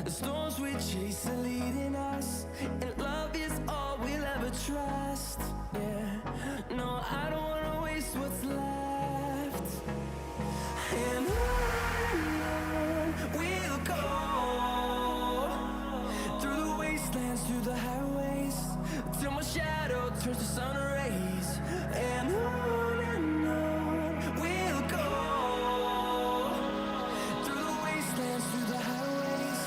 The storms we chase are leading us, and love is all we'll ever trust. Yeah, no, I don't wanna waste what's left. And on we'll go, through the wastelands, through the highways, till my shadow turns to sun rays. And on we'll go, through the wastelands, through the highways,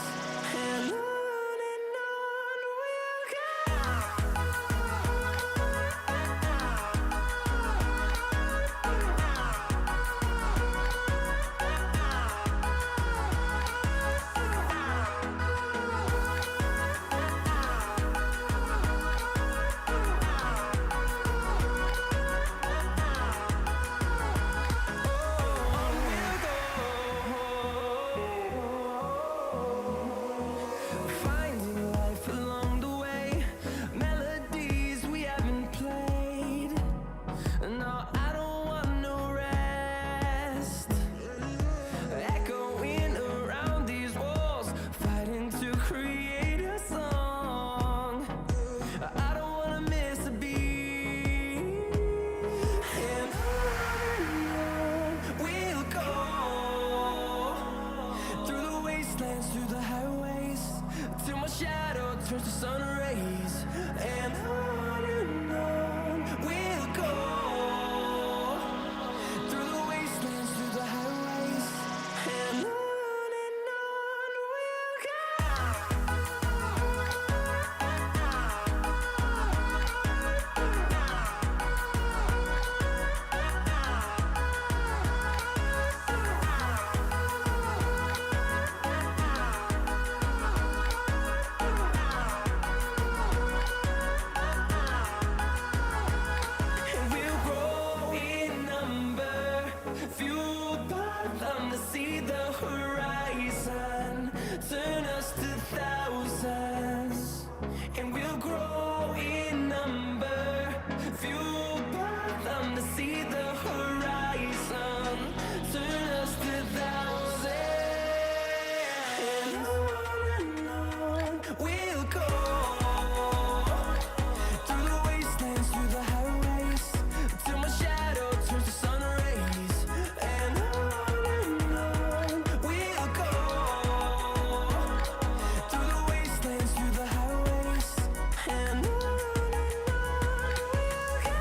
and on we'll go. Finding life along the way, melodies we haven't played. No, I don't want no rest. Echoing around these walls, fighting to create a song. I don't wanna miss a beat. And on we'll go, through the wastelands, through the highways, till my shadow turns to sun rays. And on we'll go, through the wastelands, through the highways, and on we'll go. And we'll grow in number, fueled by them to see the horizon, turn us to thousands. And we'll grow in number, fueled by them to see the horizon, turn us to thousands. And on we'll go, through the wastelands, through the highways, till my shadow turns to sun rays. And on we'll go, through the wastelands, through the highways, and on we'll go.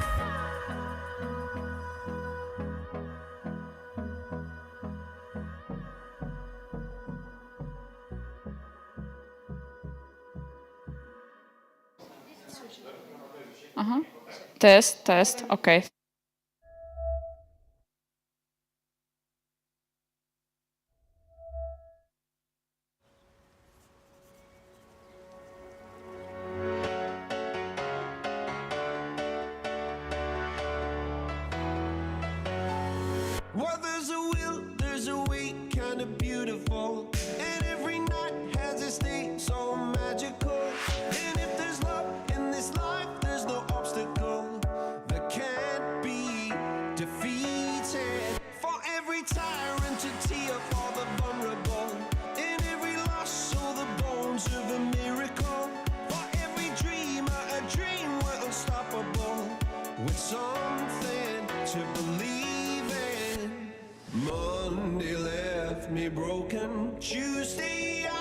Test, okej. Well, there's a will, there's a way, kinda beautiful. And every night has its day, so magical. And if there's love in this life, there's no obstacle that can't be defeated. For every tyrant to tear for the vulnerable. In every loss, all the bones of a miracle. For every dreamer, a dream we're unstoppable. With something to believe in. Monday left me broken. Tuesday I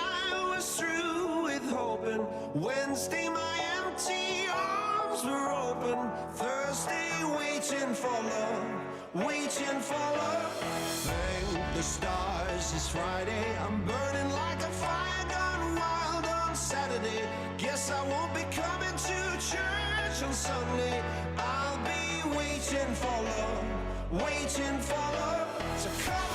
was through with hoping. Wednesday my empty arms were open. Thursday waiting for love, waiting for love. Thank the stars it's Friday. I'm burning like a fire gone wild on Saturday. Guess I won't be coming to church on Sunday. I'll be waiting for love, waiting for love to come around.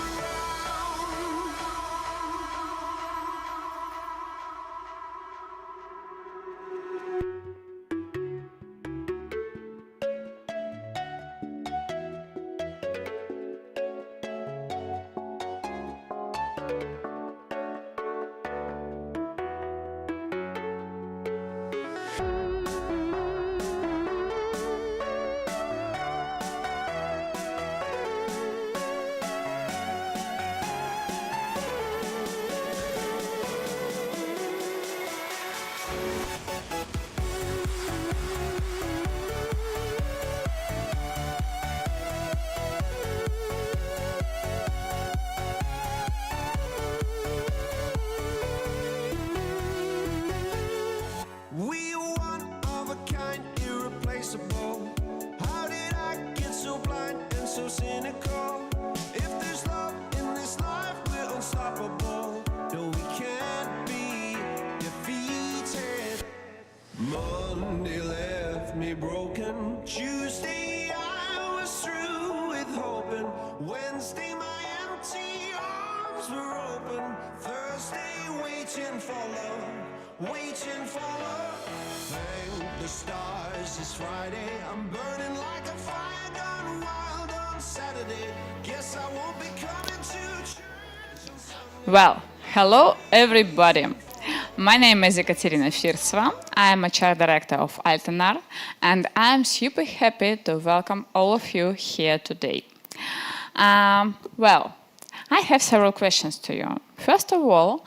waiting for love, waiting for love. Thank the stars, it's Friday. I'm burning like a fire gone wild on Saturday. Guess I won't be coming to church on Sunday. Well, hello everybody. My name is Ekaterina Firsova. I am a chair director of Altenar, and I'm super happy to welcome all of you here today. Well, I have several questions to you. First of all,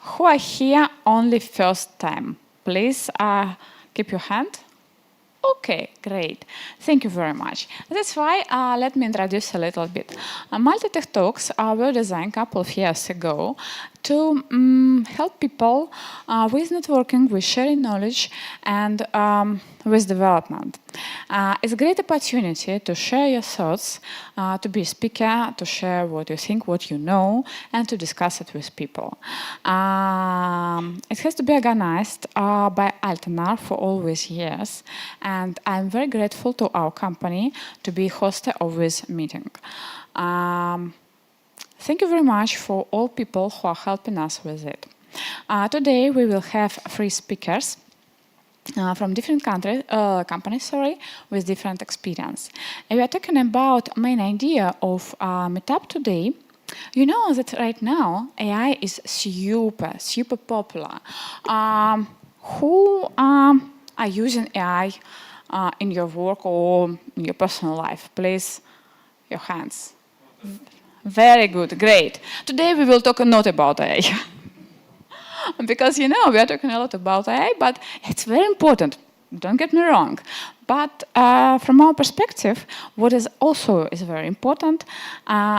who are here only first time? Please keep your hand. Okay, great. Thank you very much. That's why let me introduce a little bit. Malta Tech Talks were designed a couple of years ago to help people with networking, with sharing knowledge, and with development. It's a great opportunity to share your thoughts, to be a speaker, to share what you think, what you know, and to discuss it with people. It has to be organized by Altenar for all these years, and I'm very grateful to our company to be hoster of this meeting. Thank you very much for all people who are helping us with it. Today we will have 3 speakers from different companies, with different experience. And we are talking about main idea of meetup today. You know that right now AI is super popular. Who are using AI in your work or in your personal life? Please, your hands. Very good, great. Today we will talk not about AI. Because, you know, we are talking a lot about AI, but it's very important. Don't get me wrong. But from our perspective, what is also very important,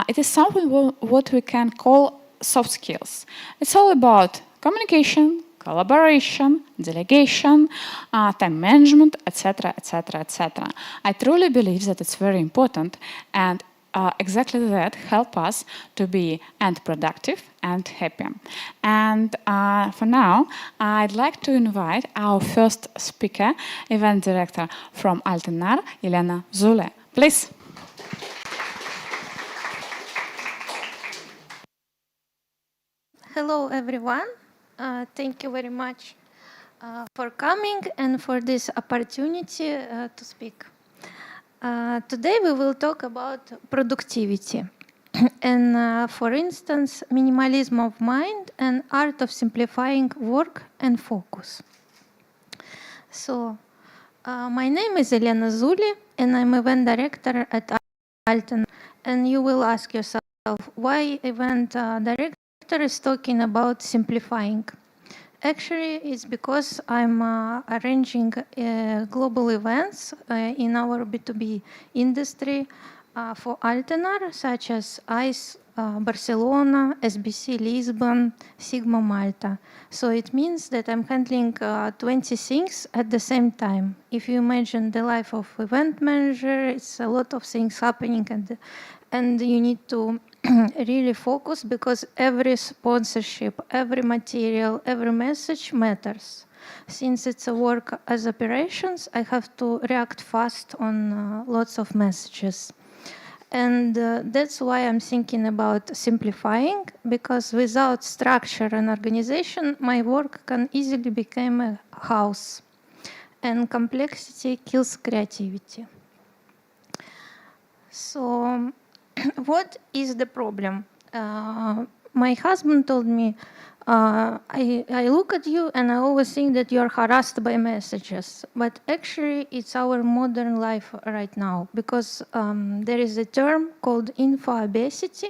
it is something what we can call soft skills. It's all about communication, collaboration, delegation, time management, etc., etc., etc. I truly believe that it's very important, and exactly that help us to be and productive and happy. And for now, I'd like to invite our first speaker, event director from Altenar, Elena Zulli. Please. Hello, everyone. Thank you very much for coming and for this opportunity to speak. Today we will talk about productivity and, for instance, minimalism of mind and art of simplifying work and focus. So, my name is Elena Zulli, and I'm event director at Altenar. And you will ask yourself, why event director is talking about simplifying? Actually, it's because I'm arranging global events in our B2B industry for Altenar, such as ICE Barcelona, SBC Lisbon, Sigma Malta. So it means that I'm handling 20 things at the same time. If you imagine the life of event manager, it's a lot of things happening, and you need to really focus, because every sponsorship, every material, every message matters. Since it's a work as operations, I have to react fast on lots of messages. And that's why I'm thinking about simplifying, because without structure and organization, my work can easily become a house. And complexity kills creativity. So, what is the problem? My husband told me, I look at you and I always think that you are harassed by messages. But actually, it's our modern life right now, because there is a term called info obesity.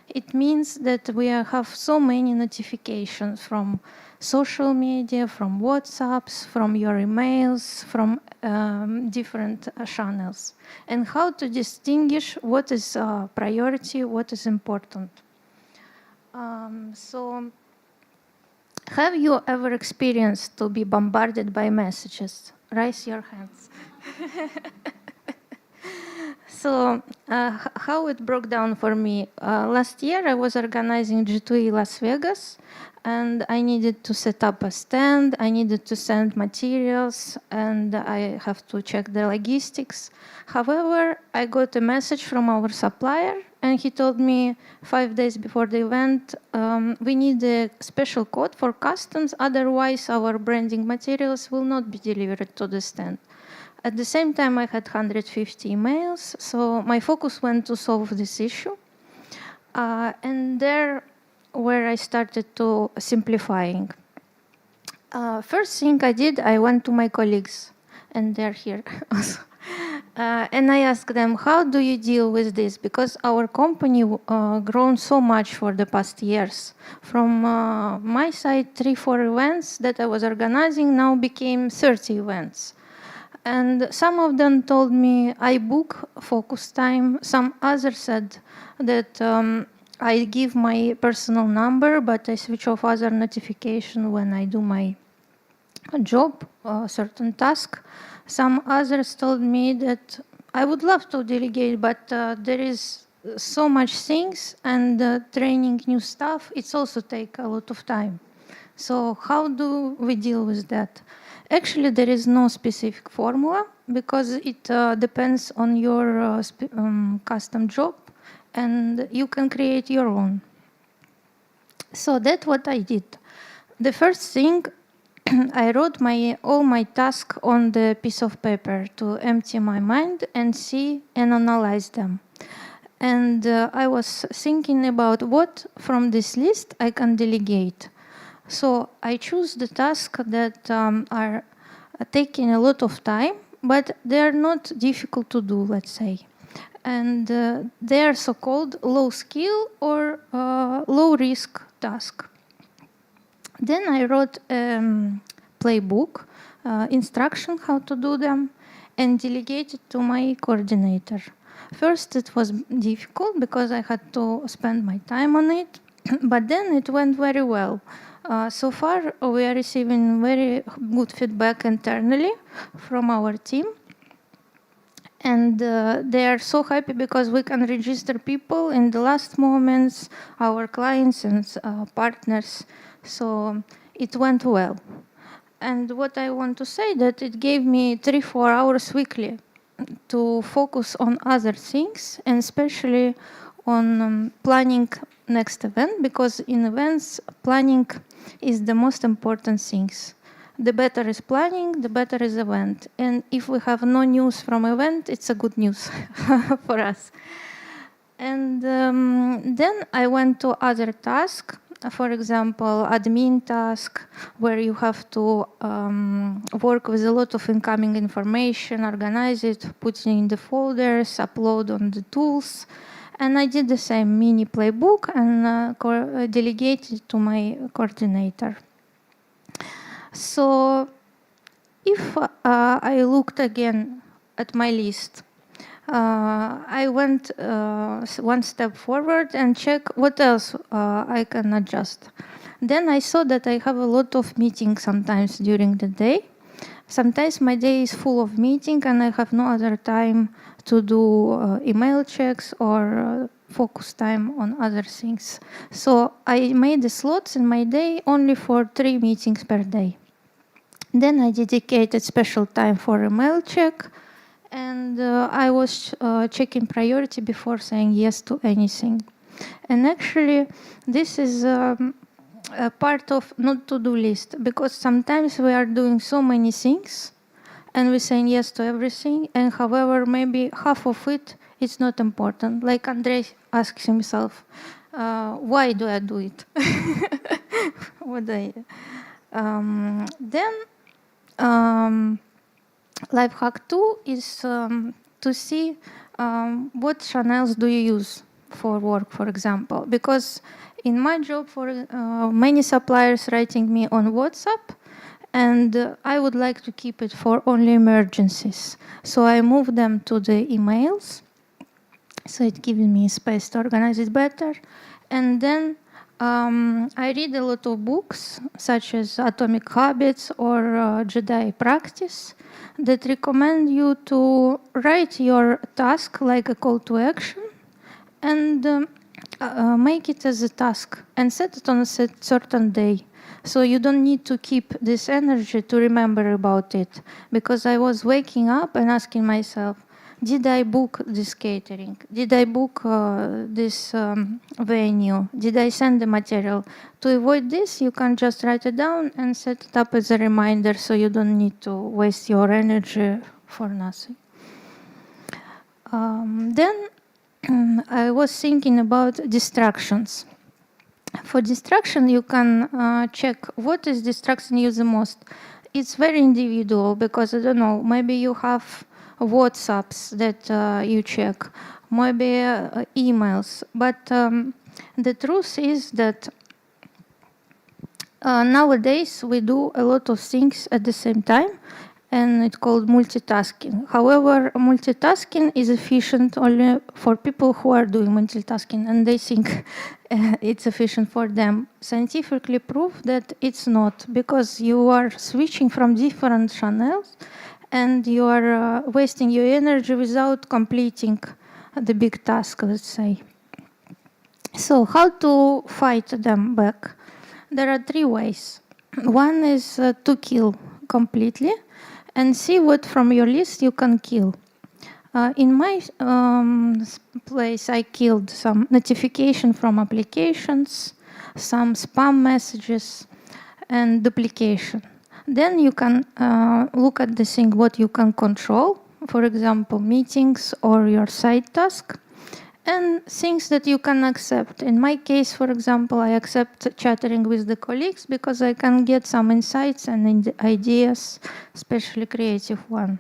It means that we have so many notifications from social media, from WhatsApps, from your emails, from different channels. And how to distinguish what is priority, what is important. So, have you ever experienced to be bombarded by messages? Raise your hands. So, how it broke down for me? Last year, I was organizing G2E Las Vegas, and I needed to set up a stand, I needed to send materials, and I have to check the logistics. However, I got a message from our supplier, and he told me 5 days before the event, we need a special code for customs, otherwise our branding materials will not be delivered to the stand. At the same time, I had 150 emails, so my focus went to solve this issue. And there where I started to simplifying. First thing I did, I went to my colleagues, and they're here also. And I asked them, how do you deal with this? Because our company grown so much for the past years. From my side, 3-4 events that I was organizing now became 30 events. And some of them told me I book focus time. Some others said that I give my personal number, but I switch off other notification when I do my job, certain task. Some others told me that I would love to delegate, but there is so much things, and training new stuff, it's also take a lot of time. So how do we deal with that? Actually, there is no specific formula because it depends on your custom job, and you can create your own. So that's what I did. The first thing, I wrote all my tasks on the piece of paper to empty my mind and see and analyze them. And I was thinking about what from this list I can delegate. So I choose the tasks that are taking a lot of time, but they are not difficult to do, let's say. And they are so-called low skill or low risk task. Then I wrote playbook, instruction how to do them, and delegated to my coordinator. First, it was difficult because I had to spend my time on it, but then it went very well. So far, we are receiving very good feedback internally from our team. And they are so happy because we can register people in the last moments, our clients and partners. So it went well. And what I want to say that it gave me 3-4 hours weekly to focus on other things, and especially on planning next event, because in events, planning is the most important things. The better is planning, the better is event. And if we have no news from event, it's a good news for us. And then I went to other tasks. For example, admin task, where you have to work with a lot of incoming information, organize it, put it in the folders, upload on the tools. And I did the same mini playbook and delegated to my coordinator. So if I looked again at my list, I went one step forward and check what else I can adjust. Then I saw that I have a lot of meetings sometimes during the day. Sometimes my day is full of meetings and I have no other time to do email checks or focus time on other things. So I made the slots in my day only for 3 meetings per day. Then I dedicated special time for email check, and I was checking priority before saying yes to anything. And actually, this is a part of not to-do list, because sometimes we are doing so many things and we're saying yes to everything, and however, maybe half of it is not important. Like Andrei asks himself, why do I do it? Then life hack 2 is to see what channels do you use for work, for example. Because in my job, for many suppliers writing me on WhatsApp, and I would like to keep it for only emergencies. So I move them to the emails. So it gives me space to organize it better. And then I read a lot of books, such as Atomic Habits or Jedi Practice, that recommend you to write your task like a call to action and make it as a task and set it on a certain day. So you don't need to keep this energy to remember about it. Because I was waking up and asking myself, did I book this catering? Did I book this venue? Did I send the material? To avoid this, you can just write it down and set it up as a reminder so you don't need to waste your energy for nothing. Then I was thinking about distractions. For distraction, you can check what is distracting you the most. It's very individual because, I don't know, maybe you have WhatsApps that you check, maybe emails. But the truth is that nowadays we do a lot of things at the same time, and it's called multitasking. However, multitasking is efficient only for people who are doing multitasking, and they think it's efficient for them. Scientifically proved that it's not, because you are switching from different channels, and you are wasting your energy without completing the big task, let's say. So how to fight them back? There are 3 ways. One is to kill completely and see what from your list you can kill. In my place, I killed some notification from applications, some spam messages, and duplication. Then you can look at the thing what you can control, for example, meetings or your side task, and things that you can accept. In my case, for example, I accept chatting with the colleagues because I can get some insights and ideas, especially creative one.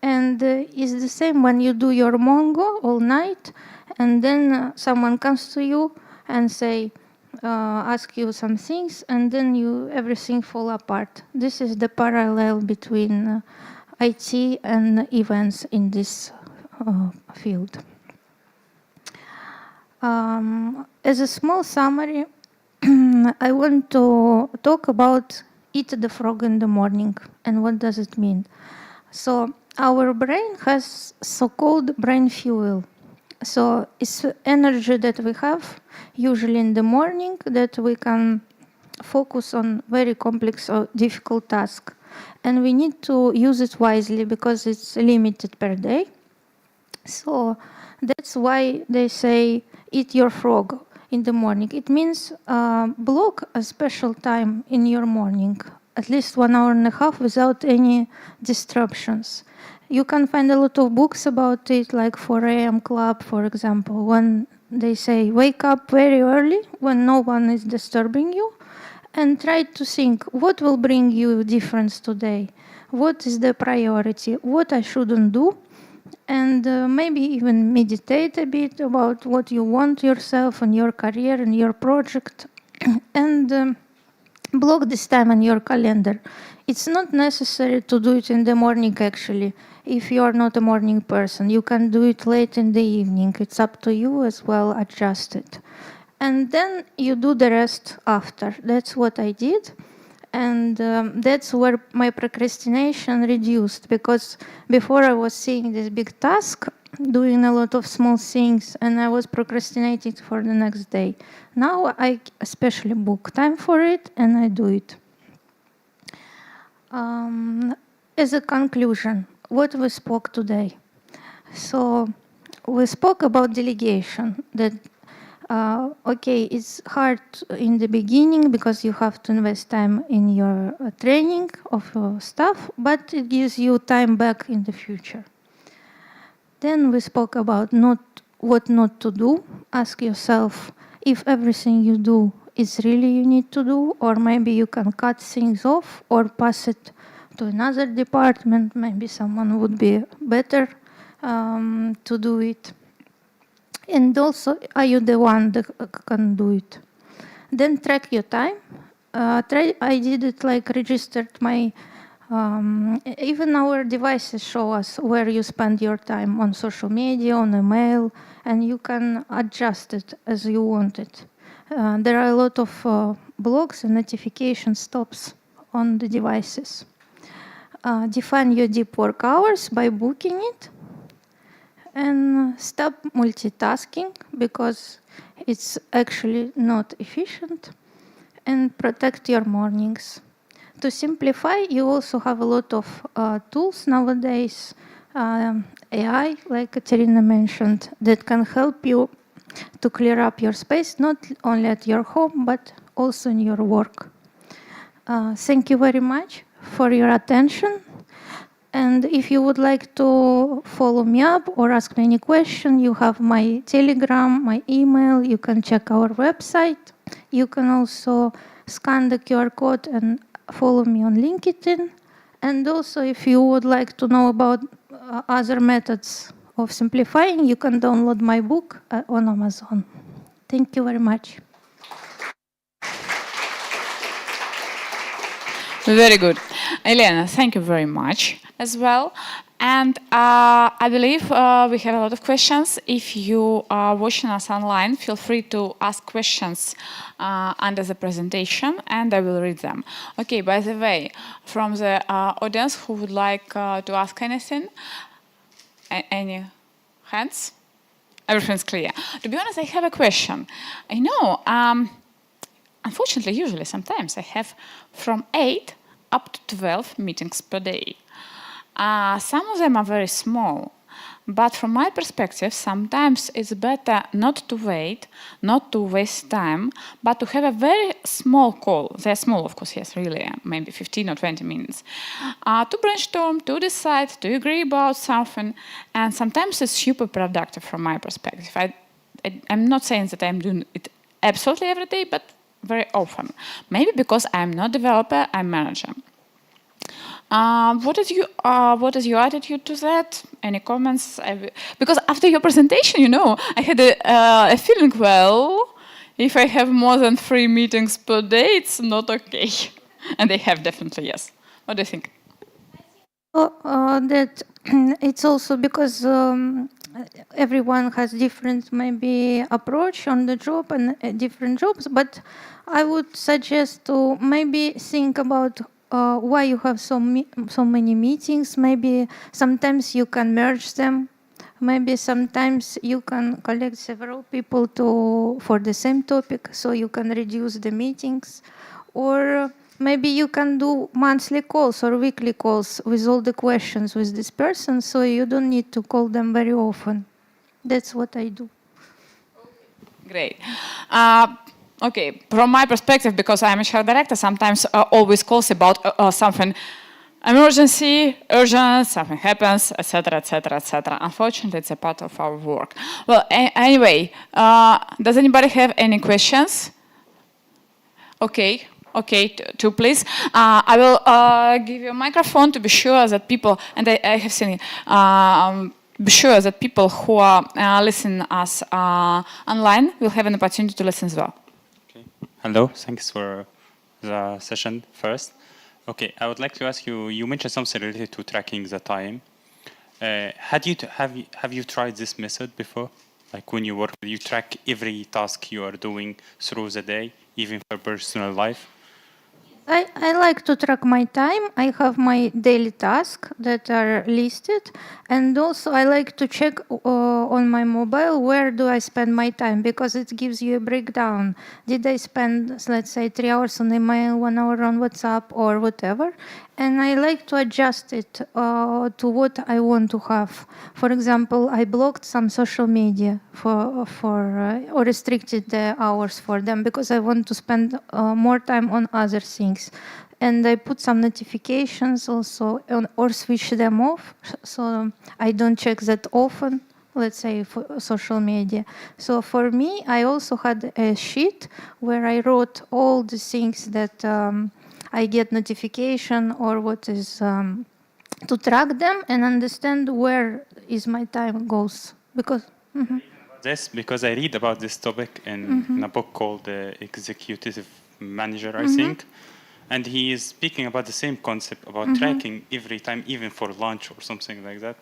And it's the same when you do your Mongo all night, and then someone comes to you and say, ask you some things, and then everything fall apart. This is the parallel between IT and events in this field. As a small summary, I want to talk about eat the frog in the morning and what does it mean. So our brain has so-called brain fuel. So it's energy that we have usually in the morning that we can focus on very complex or difficult task. And we need to use it wisely because it's limited per day. So that's why they say eat your frog in the morning. It means block a special time in your morning, at least 1.5 hours without any disruptions. You can find a lot of books about it, like 4 a.m. Club, for example, when they say wake up very early when no one is disturbing you and try to think what will bring you difference today, what is the priority, what I shouldn't do, and maybe even meditate a bit about what you want yourself and your career and your project and block this time on your calendar. It's not necessary to do it in the morning, actually. If you are not a morning person, you can do it late in the evening. It's up to you as well, adjust it. And then you do the rest after. That's what I did. And that's where my procrastination reduced, because before I was seeing this big task, doing a lot of small things, and I was procrastinating for the next day. Now I especially book time for it and I do it. As a conclusion, what we spoke today. So we spoke about delegation, that okay, it's hard in the beginning because you have to invest time in your training of your staff, but it gives you time back in the future. Then we spoke about what not to do. Ask yourself if everything you do is really you need to do, or maybe you can cut things off or pass it to another department. Maybe someone would be better to do it. And also, are you the one that can do it? Then track your time. I did it like registered my, even our devices show us where you spend your time on social media, on email, and you can adjust it as you want it. There are a lot of blocks and notification stops on the devices. Define your deep work hours by booking it. And stop multitasking because it's actually not efficient. And protect your mornings. To simplify, you also have a lot of tools nowadays. AI, like Ekaterina mentioned, that can help you to clear up your space, not only at your home, but also in your work. Thank you very much for your attention. And if you would like to follow me up or ask me any question, you have my Telegram, my email, you can check our website. You can also scan the QR code and follow me on LinkedIn. And also, if you would like to know about other methods of simplifying, you can download my book on Amazon. Thank you very much. Very good. Elena, thank you very much as well. And I believe we have a lot of questions. If you are watching us online, feel free to ask questions under the presentation and I will read them. Okay, by the way, from the audience who would like to ask anything, any hands? Everything's clear. To be honest, I have a question. I know, unfortunately, usually, sometimes I have from 8 up to 12 meetings per day. Some of them are very small, but from my perspective, sometimes it's better not to wait, not to waste time, but to have a very small call. They're small, of course, yes, really, maybe 15 or 20 minutes, to brainstorm, to decide, to agree about something, and sometimes it's super productive from my perspective. I'm not saying that I'm doing it absolutely every day, but very often. Maybe because I'm not developer, I'm manager. What is your attitude to that? Any comments? Because after your presentation, you know, I had a feeling, well, if I have more than 3 meetings per day, it's not okay. And they have definitely, yes. What do you think? That it's also because everyone has different maybe approach on the job and different jobs, but I would suggest to maybe think about why you have so many meetings. Maybe sometimes you can merge them. Maybe sometimes you can collect several people for the same topic, so you can reduce the meetings. Or maybe you can do monthly calls or weekly calls with all the questions with this person, so you don't need to call them very often. That's what I do. Great. Okay, from my perspective, because I'm a HR director, sometimes always calls about something emergency, urgent, something happens, etc., etc., etc. Unfortunately, it's a part of our work. Well, anyway, does anybody have any questions? Okay, two please. I will give you a microphone to be sure that people, and I have seen it, be sure that people who are listening us online will have an opportunity to listen as well. Okay. Hello, thanks for the session first. Okay, I would like to ask you, you mentioned something related to tracking the time. Have you tried this method before? Like when you work, you track every task you are doing through the day, even for personal life? I like to track my time. I have my daily tasks that are listed. And also I like to check on my mobile where do I spend my time, because it gives you a breakdown. Did I spend, let's say, 3 hours on email, 1 hour on WhatsApp or whatever? And I like to adjust it to what I want to have. For example, I blocked some social media or restricted the hours for them because I want to spend more time on other things. And I put some notifications also or switch them off so I don't check that often, let's say, for social media. So for me, I also had a sheet where I wrote all the things that I get notification or what is to track them and understand where is my time goes. Because This, because I read about this topic in a book called Executive Manager, I think. And he is speaking about the same concept about tracking every time, even for lunch or something like that.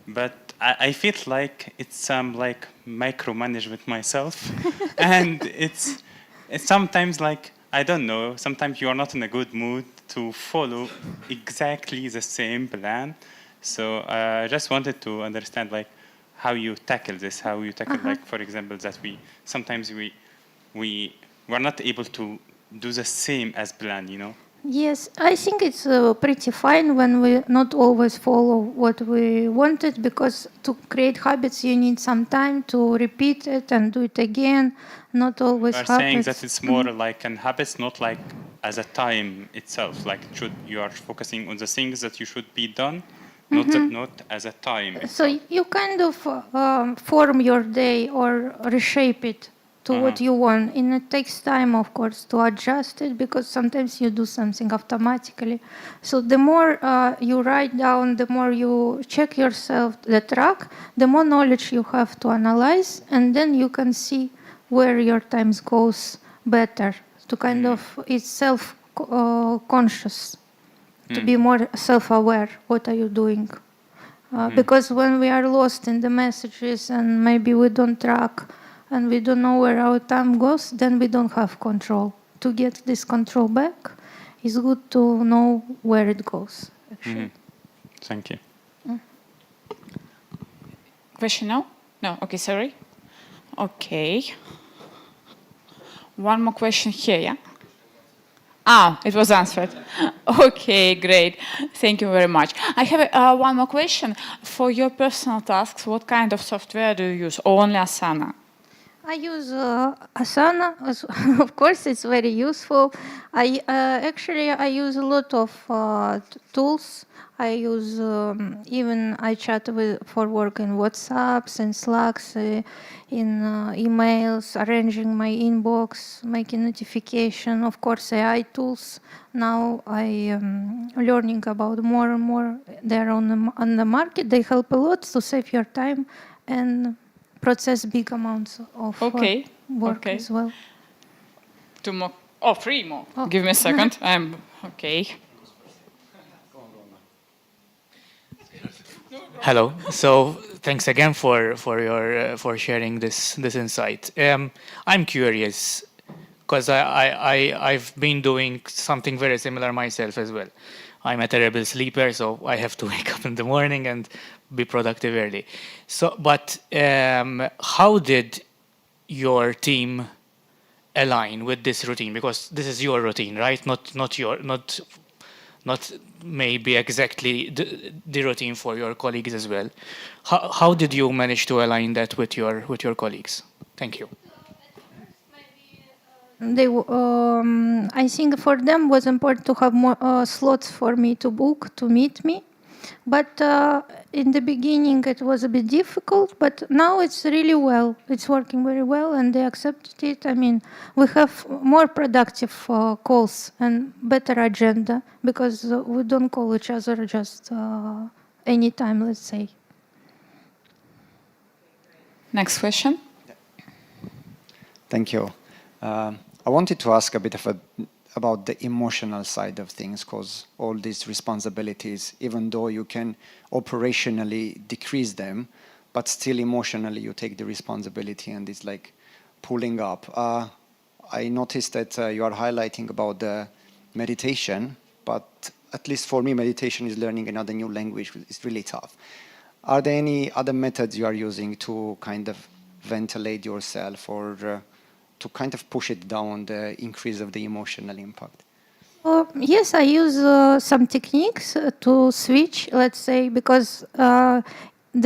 But I feel like it's like micromanagement myself. And it's sometimes like, I don't know, sometimes you are not in a good mood to follow exactly the same plan. So I just wanted to understand like how you tackle this, how you tackle like, for example, that sometimes we're not able to do the same as planned, you know? Yes, I think it's pretty fine when we not always follow what we wanted, because to create habits you need some time to repeat it and do it again. Not always You are habits. saying that it's more like an habit, not like as a time itself. Like you are focusing on the things that you should be done, not as a time So itself. you kind of form your day or reshape it to what you want. And it takes time, of course, to adjust it, because sometimes you do something automatically. So the more you write down, the more you check yourself, the track, the more knowledge you have to analyze, and then you can see where your time goes better. To kind of, it's self-conscious. To be more self-aware, what are you doing? Because when we are lost in the messages and maybe we don't track and we don't know where our time goes, then we don't have control. To get this control back, it's good to know where it goes, actually. Thank you. Question now? No, okay, sorry. Okay. One more question here, yeah? Ah, it was answered. Okay, great. Thank you very much. I have one more question. For your personal tasks, what kind of software do you use? Only Asana? I use Asana. Of course, it's very useful. I use a lot of tools. I use I chat for work in WhatsApps and Slacks, in emails, arranging my inbox, making notification. Of course, AI tools. Now I am learning about more and more. They're on the market. They help a lot to save your time and process big amounts of work as well. Two more. Oh, three more. Oh. Give me a second. I'm okay. Hello. So thanks again for sharing this insight. I'm curious because I've been doing something very similar myself as well. I'm a terrible sleeper, so I have to wake up in the morning and be productive early. So, but how did your team align with this routine? Because this is your routine, right? Not maybe exactly the routine for your colleagues as well. How did you manage to align that with your colleagues? Thank you. I think for them was important to have more slots for me to book, to meet me. But in the beginning it was a bit difficult, but now it's really well. It's working very well and they accepted it. I mean, we have more productive calls and better agenda because we don't call each other just anytime, let's say. Next question. Thank you. I wanted to ask a bit about the emotional side of things, because all these responsibilities, even though you can operationally decrease them, but still emotionally you take the responsibility and it's like pulling up. I noticed that you are highlighting about the meditation, but at least for me, meditation is learning another new language. It's really tough. Are there any other methods you are using to kind of ventilate yourself or to kind of push it down, the increase of the emotional impact? Yes, I use some techniques to switch, let's say, because the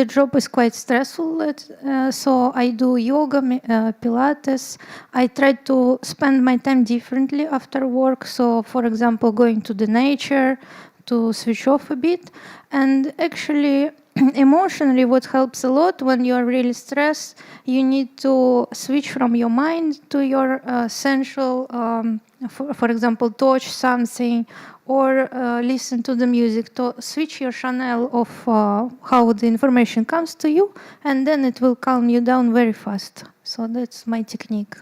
job is quite stressful. So I do yoga, Pilates. I try to spend my time differently after work. So, for example, going to the nature to switch off a bit. And actually, emotionally, what helps a lot when you are really stressed, you need to switch from your mind to your sensual, for example, touch something or listen to the music, to switch your channel of how the information comes to you, and then it will calm you down very fast. So that's my technique.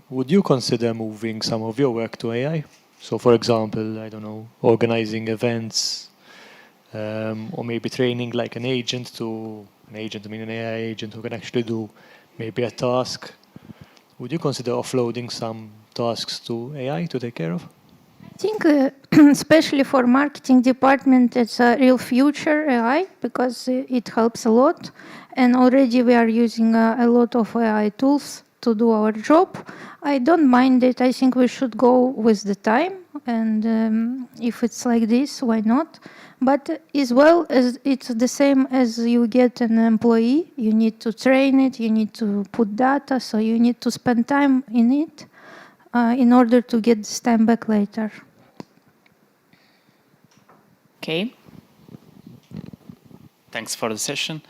Would you consider moving some of your work to AI? So, for example, I don't know, organizing events, or maybe training like an agent, I mean an AI agent who can actually do maybe a task. Would you consider offloading some tasks to AI to take care of? think, especially for marketing department, it's a real future AI because it helps a lot. And already we are using a lot of AI tools to do our job. I don't mind it. I think we should go with the time. And if it's like this, why not? But as well as it's the same as you get an employee, you need to train it, you need to put data, so you need to spend time in it in order to get this time back later. Okay. Thanks for the session.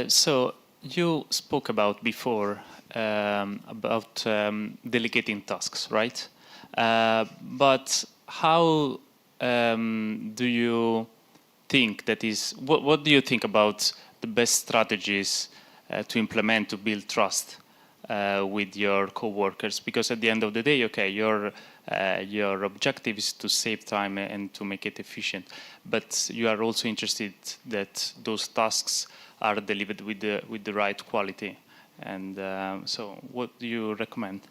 So you spoke about before about delegating tasks, right? But how do you think that is? What do you think about the best strategies to implement to build trust with your coworkers? Because at the end of the day, okay, your objective is to save time and to make it efficient, but you are also interested that those tasks are delivered with the right quality. And so, what do you recommend?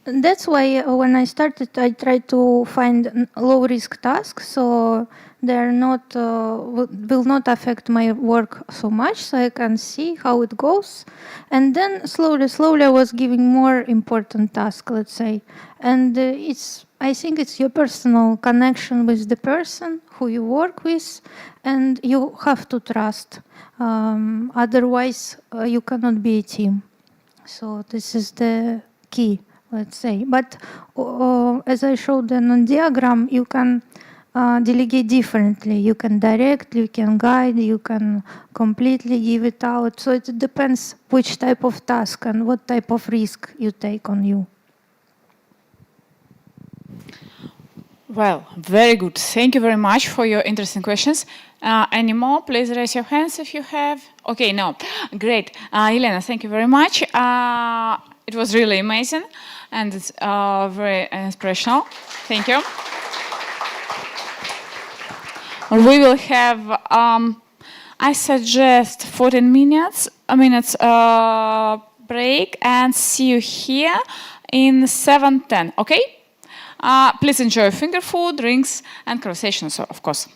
And that's why when I started, I tried to find low-risk tasks, so they're not will not affect my work so much, so I can see how it goes. And then slowly, I was giving more important tasks, let's say. And I think it's your personal connection with the person who you work with, and you have to trust. Otherwise, you cannot be a team. So this is the key, let's say. But as I showed in the diagram, you can delegate differently. You can direct, you can guide, you can completely give it out. So it depends which type of task and what type of risk you take on you. Well, very good. Thank you very much for your interesting questions. Any more? Please raise your hands if you have. Okay, no. Great. Elena, thank you very much. It was really amazing and it's very inspirational. Thank you. We will have, I suggest 14 minutes break and see you here in 7:10, okay? Please enjoy finger food, drinks, and conversations, of course.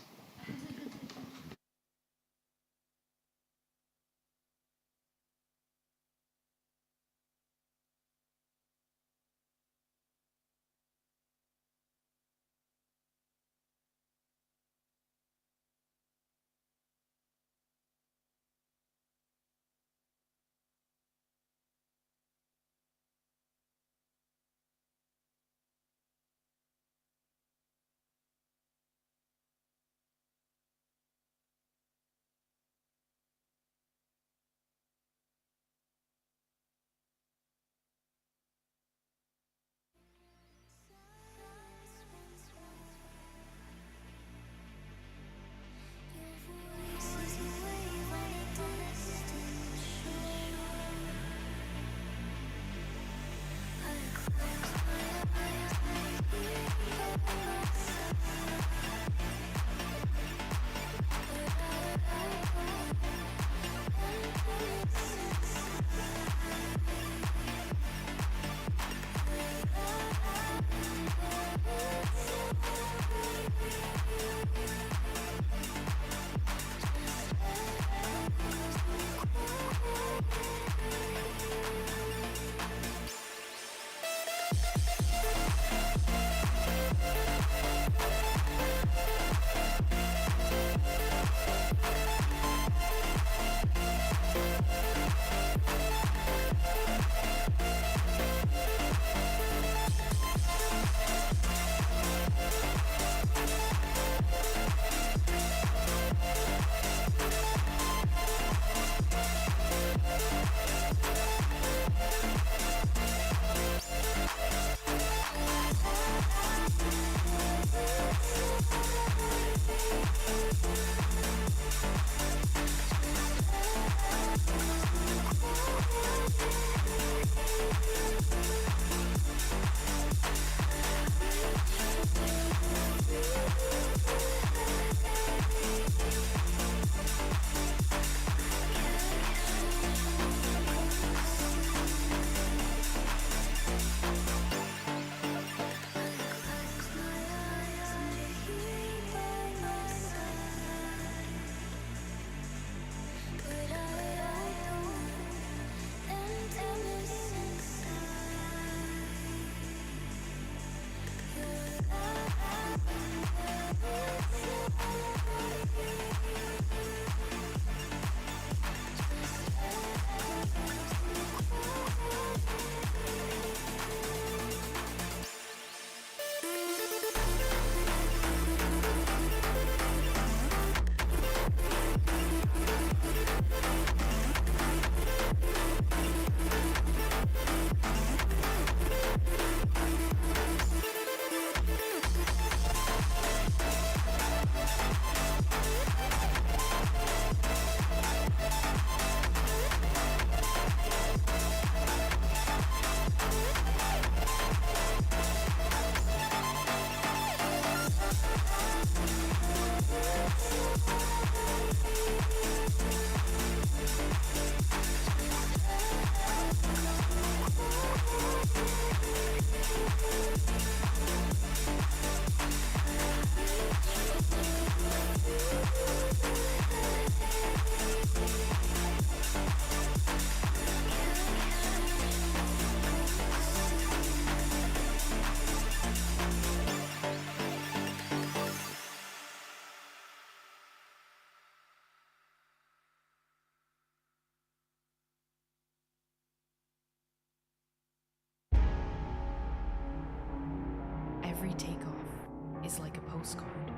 Every takeoff is like a postcard.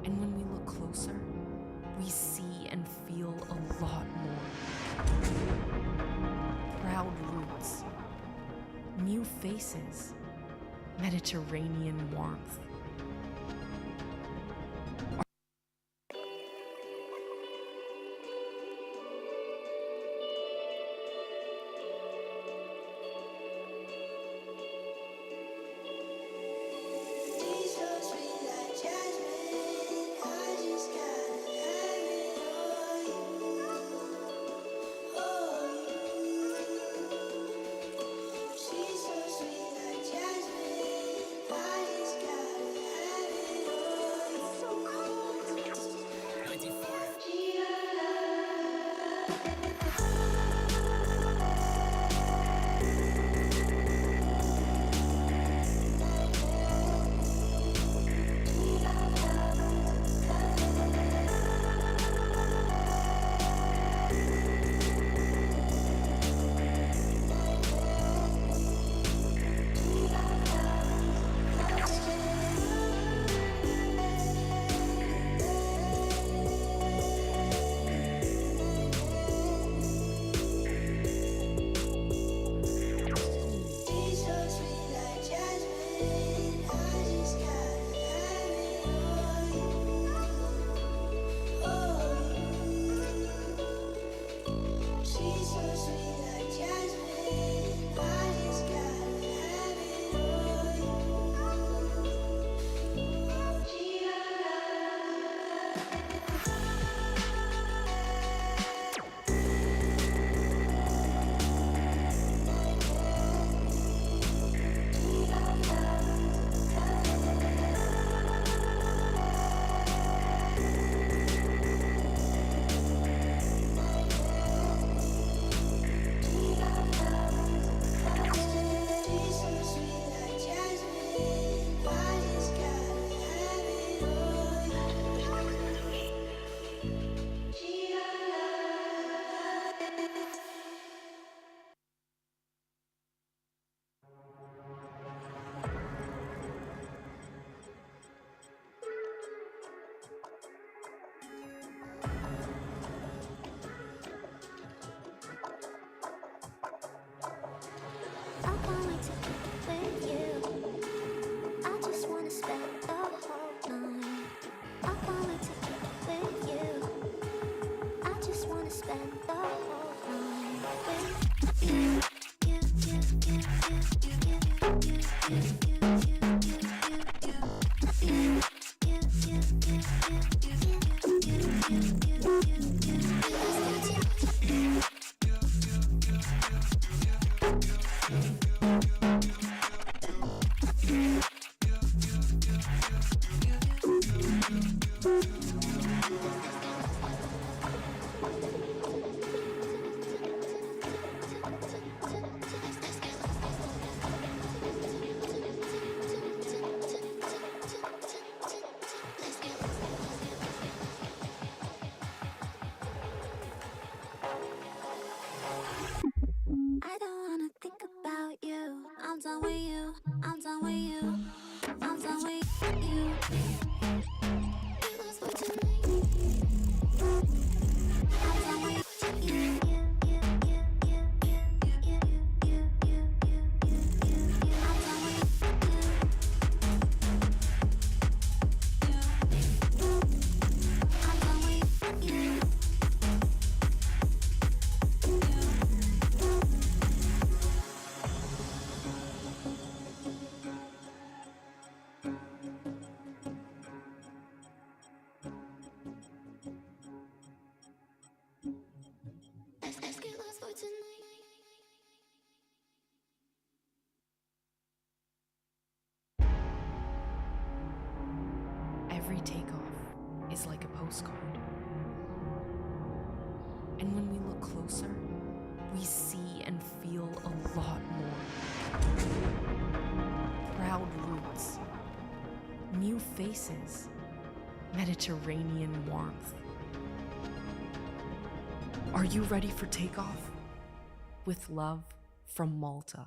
And when we look closer, we see and feel a lot more. Proud roots, new faces, Mediterranean warmth. Every takeoff is like a postcard. And when we look closer, we see and feel a lot more. Proud roots, new faces, Mediterranean warmth. Are you ready for takeoff? With love from Malta.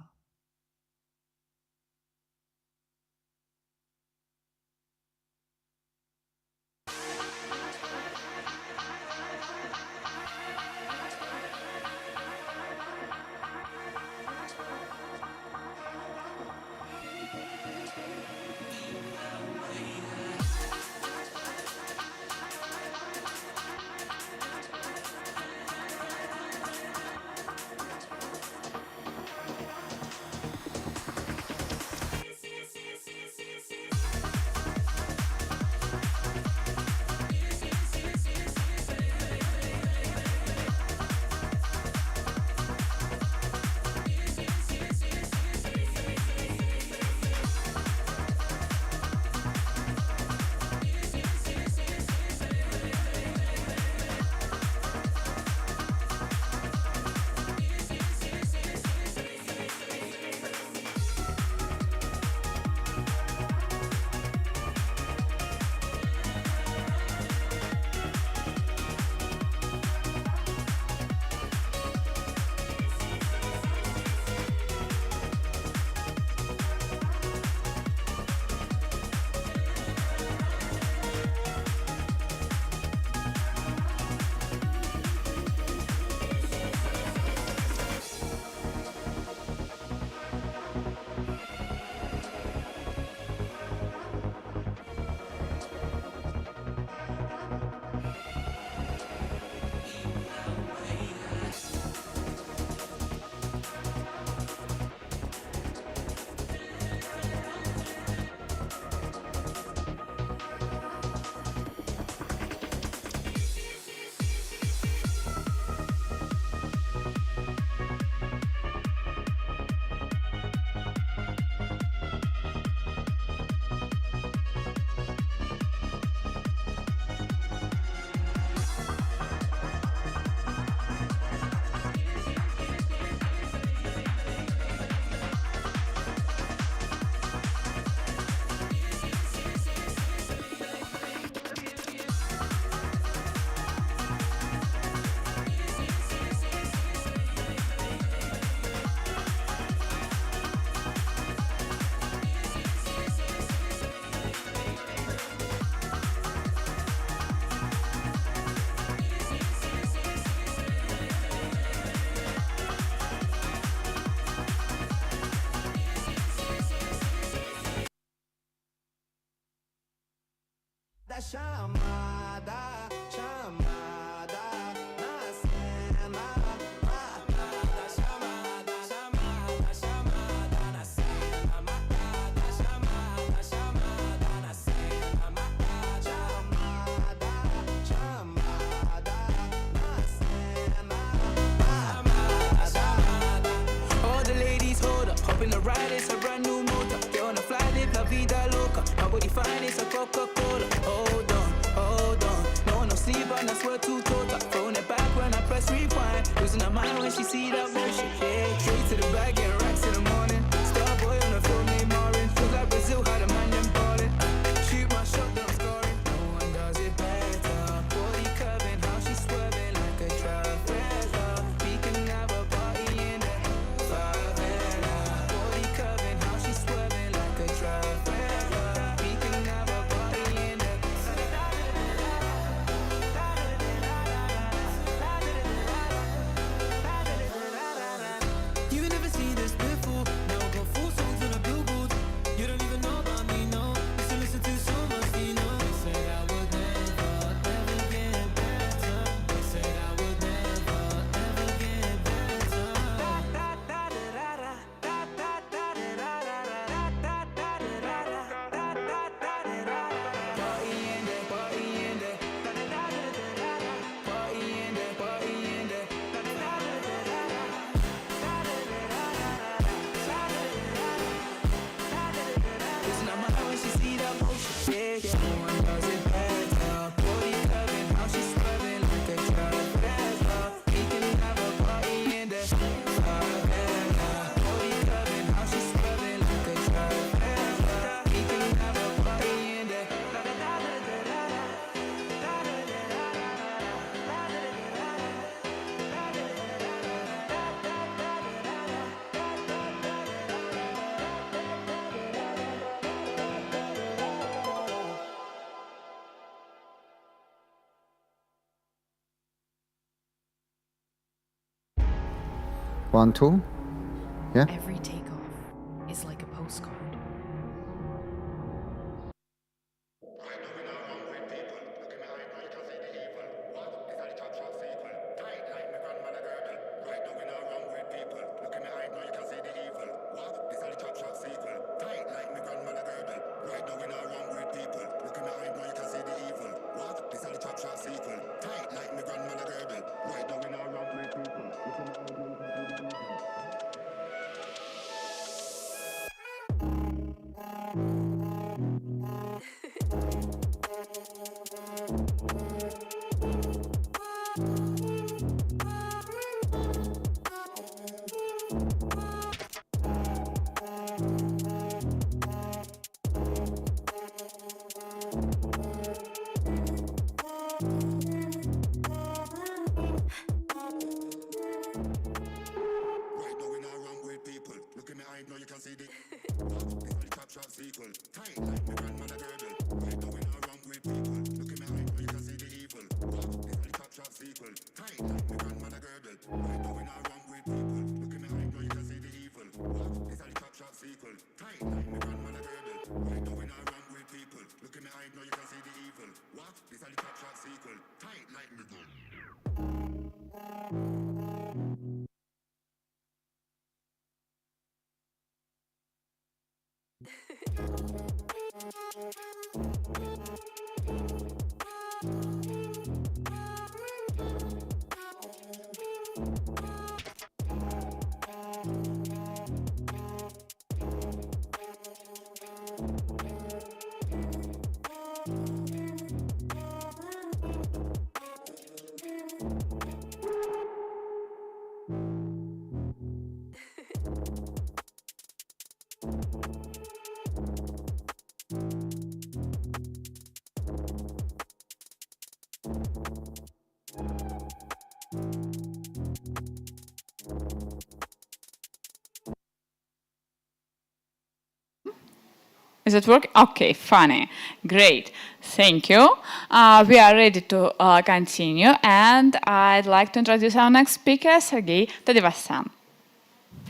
chamada, chamada, na cena. Matada, chamada, chamada, chamada, na cena. Matada, chamada, chamada, na cena. Matada, chamada, chamada, na cena. Chamada, chamada. All the ladies hold up, hop in the ride, it's a brand new motor. Get on the fly, live la vida loca. My body fine, it's a Coca-Cola. Hold on, no one no sleep and I swear to total. Throwing it back when I press rewind. Losing her mind when she see that motion. Yeah, straight to the bag, getting racks in the morning. Star boy on the film named Marin. Feels like Brazil, how the man them ballin'. Shoot my shot, then I'm scoring. No one does it better. Body curving, how she swerving like a trafficker. We can have a party in the favela. Body curving, how she swerving like a trafficker. We can have a party in the You ain't never seen this before. Now I got 4 songs on a billboard. You don't even know about me, no. Used to listen to so much, you know. They said I would never, ever get better. They said I would never, ever get better. Party in there, party in there. Party in there, party in there. Listen, I'm out when she see that motion. Yeah, yeah. No one does it better. Body curving, how she swerving like a trafficker. We can have a party in the favela. Body curving, how she swerving like a trafficker. We can have a party in the One, two. Yeah. Every takeoff is like a postcard. Is it working? Okay, funny. Great. Thank you. We are ready to continue, and I'd like to introduce our next speaker, Sergey Tadevosyan.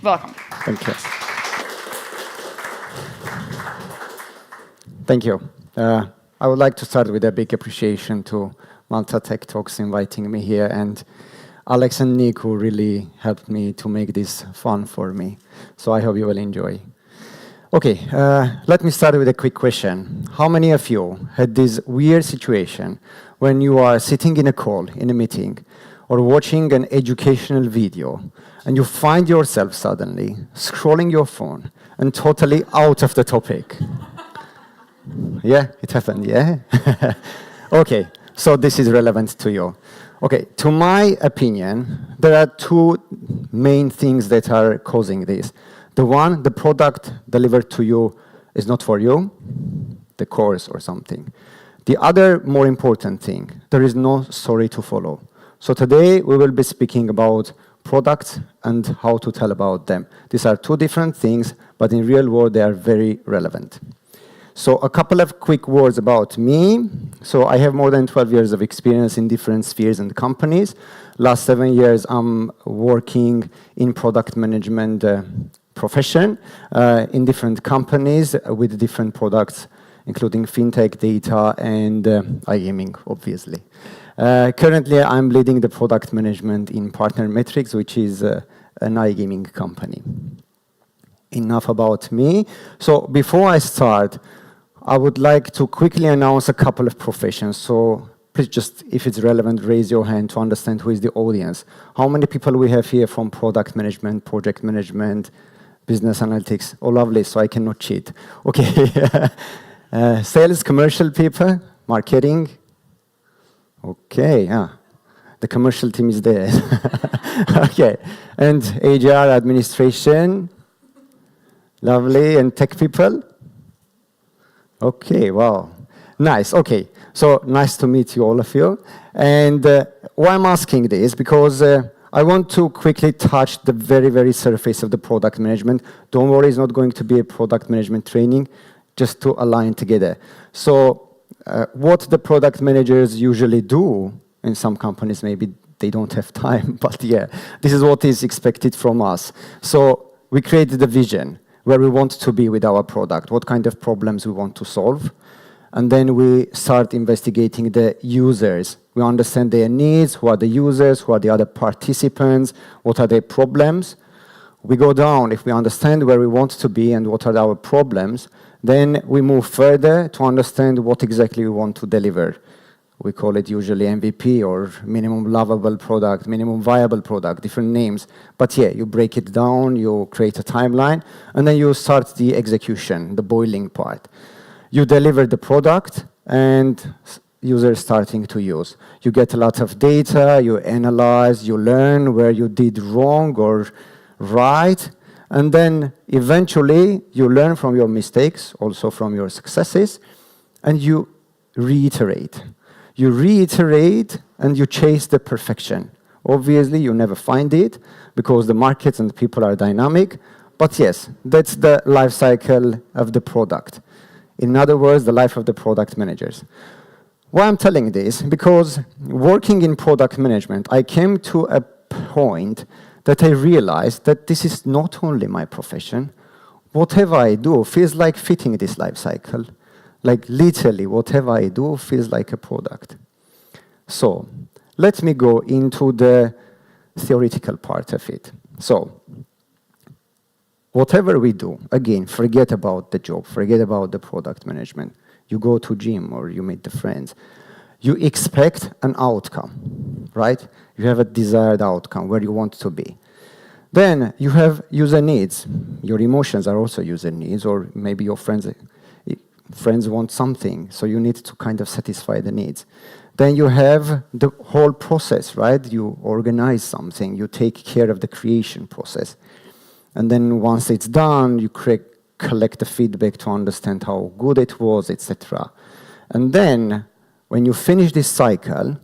Welcome. Thank you. Thank you. I would like to start with a big appreciation to Malta Tech Talks inviting me here, and Alex and Nick, who really helped me to make this fun for me. So I hope you will enjoy. Okay, let me start with a quick question. How many of you had this weird situation when you are sitting in a call, in a meeting, or watching an educational video, and you find yourself suddenly scrolling your phone and totally out of the topic? Yeah, it happened, yeah? Okay, so this is relevant to you. Okay, to my opinion, there are two main things that are causing this. The one, the product delivered to you is not for you, the course or something. The other more important thing, there is no story to follow. So today we will be speaking about products and how to tell about them. These are two different things, but in real world they are very relevant. So a couple of quick words about me. So I have more than 12 years of experience in different spheres and companies. Last 7 years I'm working in product management profession in different companies with different products, including fintech, data, and iGaming, obviously. Currently, I'm leading the product management in PartnerMatrix, which is an iGaming company. Enough about me. So before I start, I would like to quickly announce a couple of professions. So please just, if it's relevant, raise your hand to understand who is the audience. How many people we have here from product management, project management, business analytics? Oh, lovely, so I cannot cheat. Okay. Sales, commercial people, marketing. Okay, yeah. The commercial team is there. Okay. And HR, administration. Lovely. And tech people. Okay, wow. Nice, okay. So nice to meet you, all of you. And why I'm asking this, because I want to quickly touch the very, very surface of the product management. Don't worry, it's not going to be a product management training, just to align together. So what the product managers usually do in some companies, maybe they don't have time, but yeah, this is what is expected from us. So we created a vision where we want to be with our product, what kind of problems we want to solve. And then we start investigating the users. We understand their needs, who are the users, who are the other participants, what are their problems. We go down, if we understand where we want to be and what are our problems, then we move further to understand what exactly we want to deliver. We call it usually MVP or minimum lovable product, minimum viable product, different names. But yeah, you break it down, you create a timeline, and then you start the execution, the boiling part. You deliver the product, and users starting to use. You get a lot of data, you analyze, you learn where you did wrong or right, and then eventually you learn from your mistakes, also from your successes, and you reiterate. You reiterate and you chase the perfection. Obviously, you never find it because the markets and people are dynamic, but yes, that's the life cycle of the product. In other words, the life of the product managers. Why I'm telling this? Because working in product management, I came to a point that I realized that this is not only my profession. Whatever I do feels like fitting this life cycle. Like literally, whatever I do feels like a product. So let me go into the theoretical part of it. So whatever we do, again, forget about the job, forget about the product management. You go to gym or you meet the friends. You expect an outcome, right? You have a desired outcome where you want to be. Then you have user needs. Your emotions are also user needs, or maybe your friends want something, so you need to kind of satisfy the needs. Then you have the whole process, right? You organize something, you take care of the creation process. And then once it's done, you collect the feedback to understand how good it was, etc. And then, when you finish this cycle,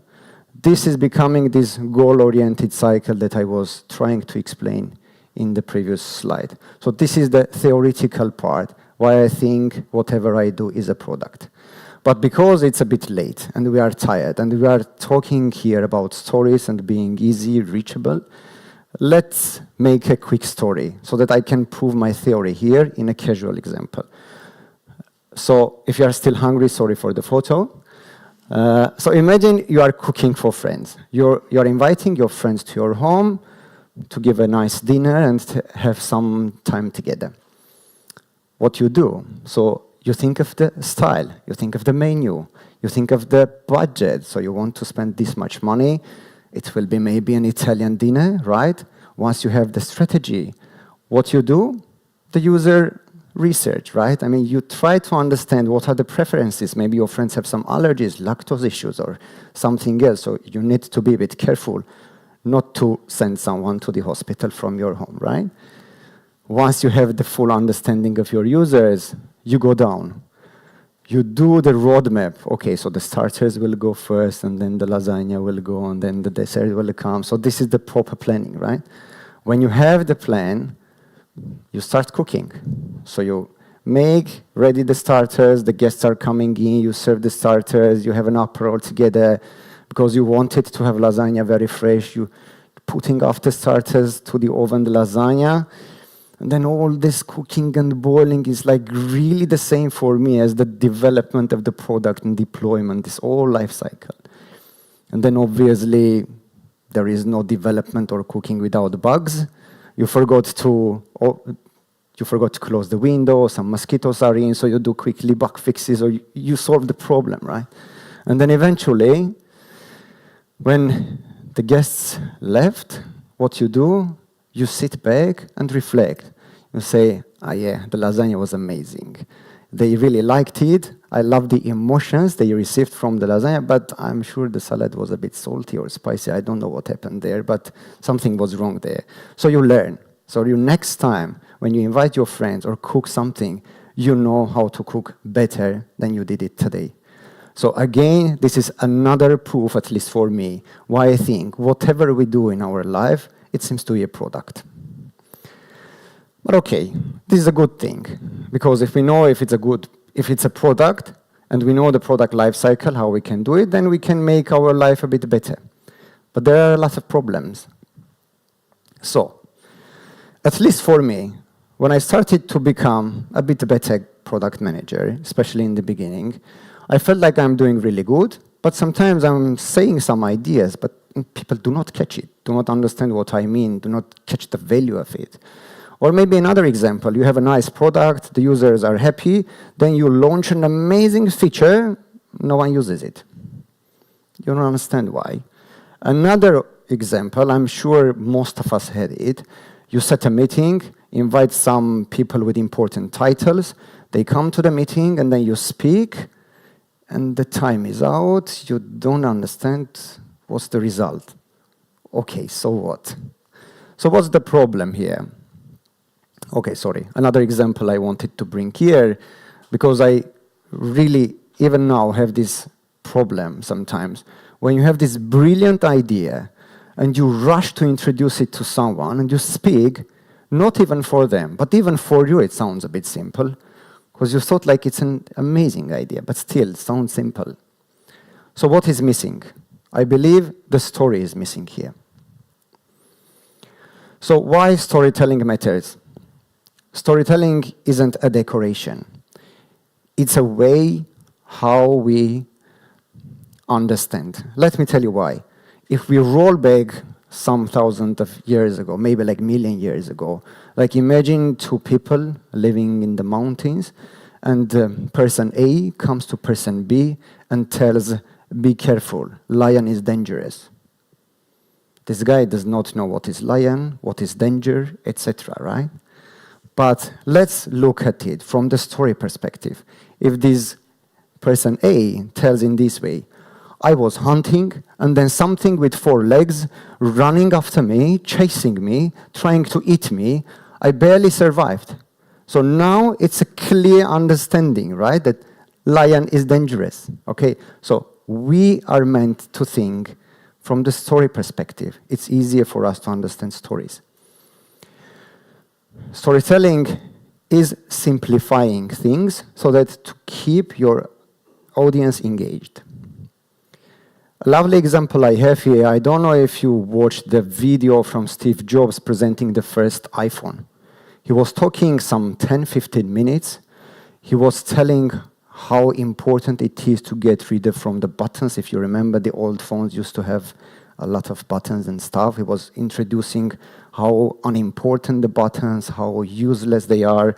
this is becoming this goal-oriented cycle that I was trying to explain in the previous slide. So this is the theoretical part, why I think whatever I do is a product. But because it's a bit late, and we are tired, and we are talking here about stories and being easy, reachable, let's make a quick story so that I can prove my theory here in a casual example. So if you are still hungry, sorry for the photo. So imagine you are cooking for friends. You're inviting your friends to your home to give a nice dinner and to have some time together. What you do? So you think of the style, you think of the menu, you think of the budget. So you want to spend this much money. It will be maybe an Italian dinner, right? Once you have the strategy, what you do? The user research, right? I mean, you try to understand what are the preferences. Maybe your friends have some allergies, lactose issues, or something else. So you need to be a bit careful not to send someone to the hospital from your home, right? Once you have the full understanding of your users, you go down. You do the roadmap. Okay, so the starters will go first, and then the lasagna will go, and then the dessert will come. So this is the proper planning, right? When you have the plan, you start cooking. So you make ready the starters, the guests are coming in, you serve the starters, you have an Aperol together, because you wanted to have lasagna very fresh, you putting off the starters to the oven, the lasagna, and then all this cooking and boiling is like really the same for me as the development of the product and deployment, this whole life cycle. And then obviously there is no development or cooking without bugs. You forgot to close the window, some mosquitoes are in, so you do quickly bug fixes, or you solve the problem, right? And then eventually, when the guests left, what you do, you sit back and reflect. You say, yeah, the lasagna was amazing. They really liked it. I love the emotions they received from the lasagna, but I'm sure the salad was a bit salty or spicy. I don't know what happened there, but something was wrong there. So you learn. So you next time, when you invite your friends or cook something, you know how to cook better than you did it today. So again, this is another proof, at least for me, why I think whatever we do in our life, it seems to be a product. But okay, this is a good thing, because if we know if it's a product, and we know the product life cycle, how we can do it, then we can make our life a bit better. But there are a lot of problems. So, at least for me, when I started to become a bit better product manager, especially in the beginning, I felt like I'm doing really good, but sometimes I'm saying some ideas, but people do not catch it, do not understand what I mean, do not catch the value of it. Or maybe another example, you have a nice product, the users are happy, then you launch an amazing feature, no one uses it. You don't understand why. Another example, I'm sure most of us had it, you set a meeting, invite some people with important titles, they come to the meeting and then you speak, and the time is out, you don't understand what's the result. Okay, so what? So what's the problem here? Okay, sorry. Another example I wanted to bring here, because I really, even now, have this problem sometimes. When you have this brilliant idea, and you rush to introduce it to someone, and you speak, not even for them, but even for you, it sounds a bit simple, because you thought like it's an amazing idea, but still, it sounds simple. So what is missing? I believe the story is missing here. So why storytelling matters? Storytelling isn't a decoration. It's a way how we understand. Let me tell you why. If we roll back some thousands of years ago, maybe like million years ago, like imagine two people living in the mountains, and person A comes to person B and tells, be careful, lion is dangerous. This guy does not know what is lion, what is danger, etc., right? But let's look at it from the story perspective. If this person A tells in this way, I was hunting, and then something with 4 legs running after me, chasing me, trying to eat me, I barely survived. So now it's a clear understanding, right, that lion is dangerous, okay? So we are meant to think from the story perspective. It's easier for us to understand stories. Storytelling is simplifying things so that to keep your audience engaged. A lovely example I have here, I don't know if you watched the video from Steve Jobs presenting the first iPhone. He was talking some 10-15 minutes. he was telling how important it is to get rid of from the buttons. If you remember, the old phones used to have a lot of buttons and stuff. He was introducing how unimportant the buttons, how useless they are.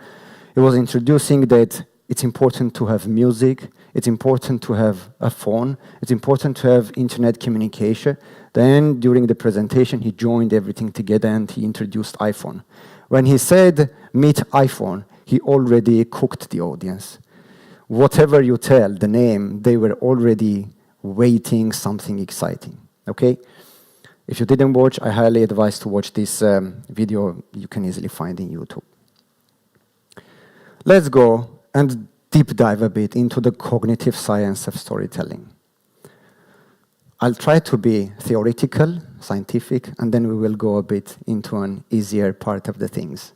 He was introducing that it's important to have music, it's important to have a phone, it's important to have internet communication. Then during the presentation, he joined everything together and he introduced iPhone. When he said, meet iPhone, he already cooked the audience. Whatever you tell, the name, they were already waiting something exciting, okay? If you didn't watch, I highly advise to watch this video. You can easily find in YouTube. Let's go and deep dive a bit into the cognitive science of storytelling. I'll try to be theoretical, scientific, and then we will go a bit into an easier part of the things,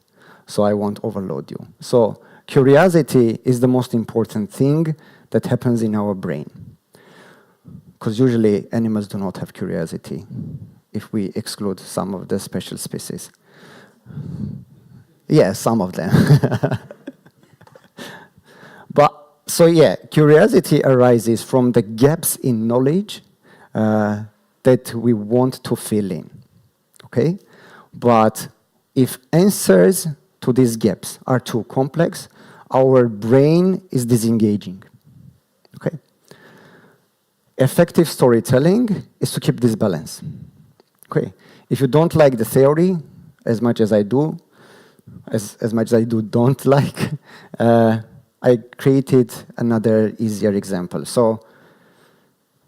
so I won't overload you. So, curiosity is the most important thing that happens in our brain, because usually animals do not have curiosity, if we exclude some of the special species. Yeah, some of them. So yeah, curiosity arises from the gaps in knowledge that we want to fill in, okay? But if answers to these gaps are too complex, our brain is disengaging, okay? Effective storytelling is to keep this balance, okay? If you don't like the theory as much as I do, as much as I do don't like, I created another easier example. So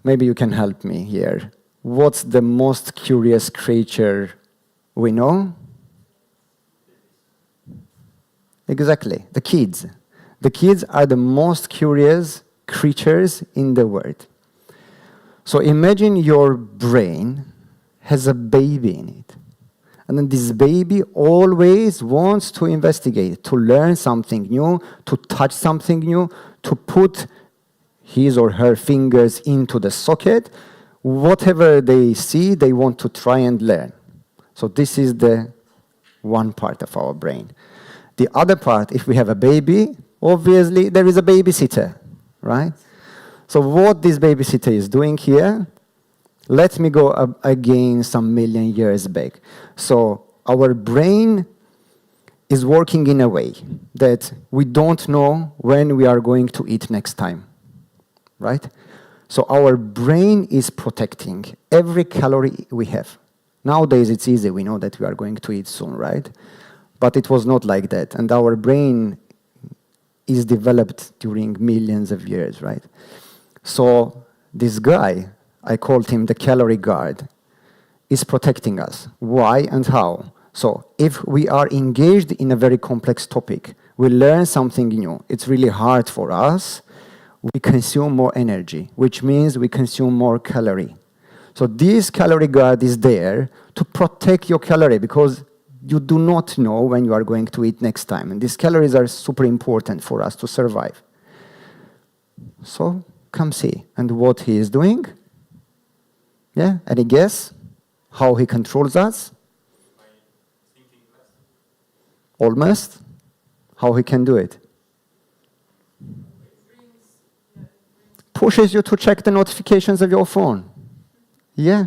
maybe you can help me here. What's the most curious creature we know? Exactly, the kids. The kids are the most curious creatures in the world. So imagine your brain has a baby in it. And then this baby always wants to investigate, to learn something new, to touch something new, to put his or her fingers into the socket. Whatever they see, they want to try and learn. So this is the one part of our brain. The other part, if we have a baby, obviously there is a babysitter, right? So what this babysitter is doing here, let me go again some million years back. So our brain is working in a way that we don't know when we are going to eat next time, right? So our brain is protecting every calorie we have. Nowadays it's easy, we know that we are going to eat soon, right? But it was not like that. And our brain is developed during millions of years, right? So this guy, I called him the calorie guard, is protecting us. Why and how? So if we are engaged in a very complex topic, we learn something new, it's really hard for us, we consume more energy, which means we consume more calorie. So this calorie guard is there to protect your calorie because you do not know when you are going to eat next time. And these calories are super important for us to survive. So come see. And what he is doing? Yeah, any guess how he controls us? Almost. How he can do it? Pushes you to check the notifications of your phone. Yeah,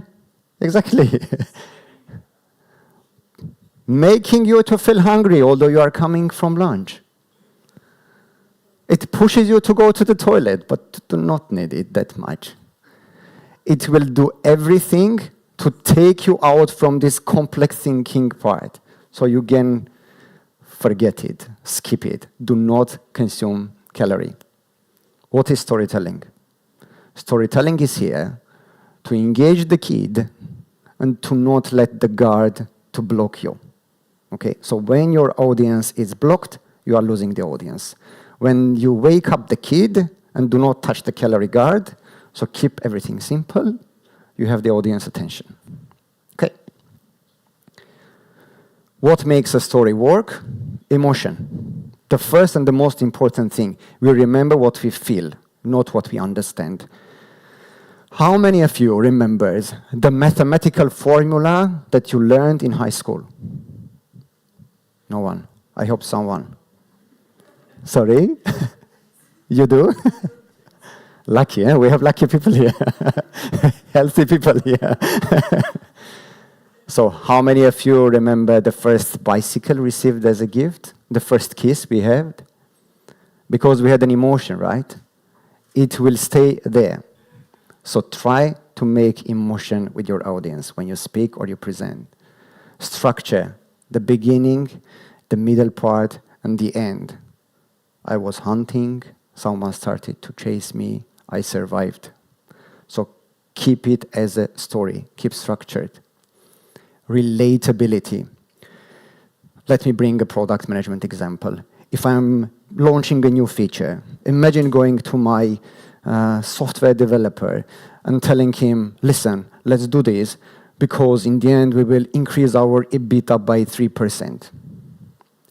exactly. Making you to feel hungry although you are coming from lunch. It pushes you to go to the toilet, but do not need it that much. It will do everything to take you out from this complex thinking part. So you can forget it, skip it. Do not consume calorie. What is storytelling? Storytelling is here to engage the kid and to not let the guard to block you. Okay, so when your audience is blocked, you are losing the audience. When you wake up the kid and do not touch the calorie guard, so keep everything simple, you have the audience attention. Okay. What makes a story work? Emotion. The first and the most important thing, we remember what we feel, not what we understand. How many of you remembers the mathematical formula that you learned in high school? No one. I hope someone. Sorry? You do? Lucky, eh? We have lucky people here. Healthy people here. So how many of you remember the first bicycle received as a gift? The first kiss we had? Because we had an emotion, right? It will stay there. So try to make emotion with your audience when you speak or you present. Structure, the beginning, the middle part, and the end. I was hunting, someone started to chase me, I survived. So keep it as a story, keep structured. Relatability. Let me bring a product management example. If I'm launching a new feature, imagine going to my software developer and telling him, listen, let's do this, because in the end we will increase our EBITDA by 3%.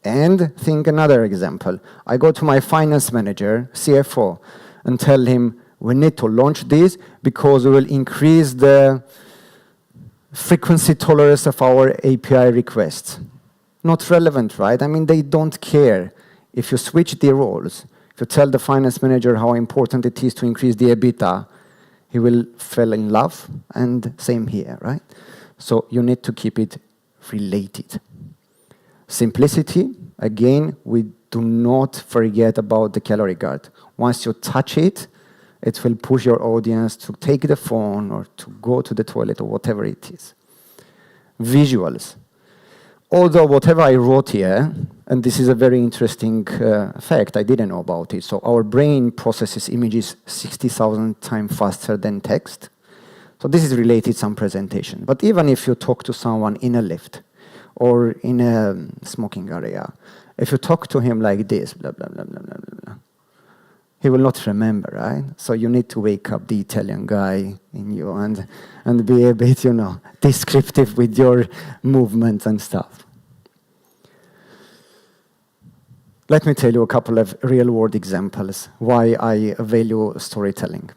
And think another example. I go to my finance manager, CFO, and tell him, we need to launch this because we will increase the frequency tolerance of our API requests. Not relevant, right? I mean, they don't care. If you switch the roles, if you tell the finance manager how important it is to increase the EBITDA, he will fall in love, and same here, right? So you need to keep it related. Simplicity, again, we do not forget about the calorie guard. Once you touch it, it will push your audience to take the phone or to go to the toilet or whatever it is. Visuals. Although whatever I wrote here, and this is a very interesting fact, I didn't know about it. So our brain processes images 60,000 times faster than text. So this is related to some presentation. But even if you talk to someone in a lift or in a smoking area, if you talk to him like this, blah, blah, blah, blah, blah, blah, he will not remember, right? So you need to wake up the Italian guy in you and be a bit, descriptive with your movements and stuff. Let me tell you a couple of real-world examples why I value storytelling.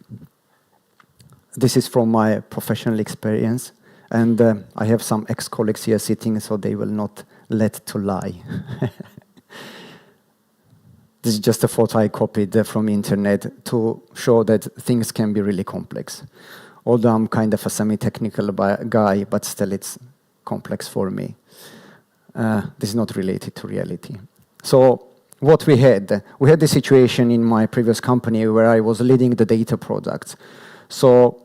This is from my professional experience, and I have some ex-colleagues here sitting, so they will not let to lie. This is just a photo I copied from internet to show that things can be really complex. Although I'm kind of a semi-technical guy, but still it's complex for me. This is not related to reality. So what we had the situation in my previous company where I was leading the data products. So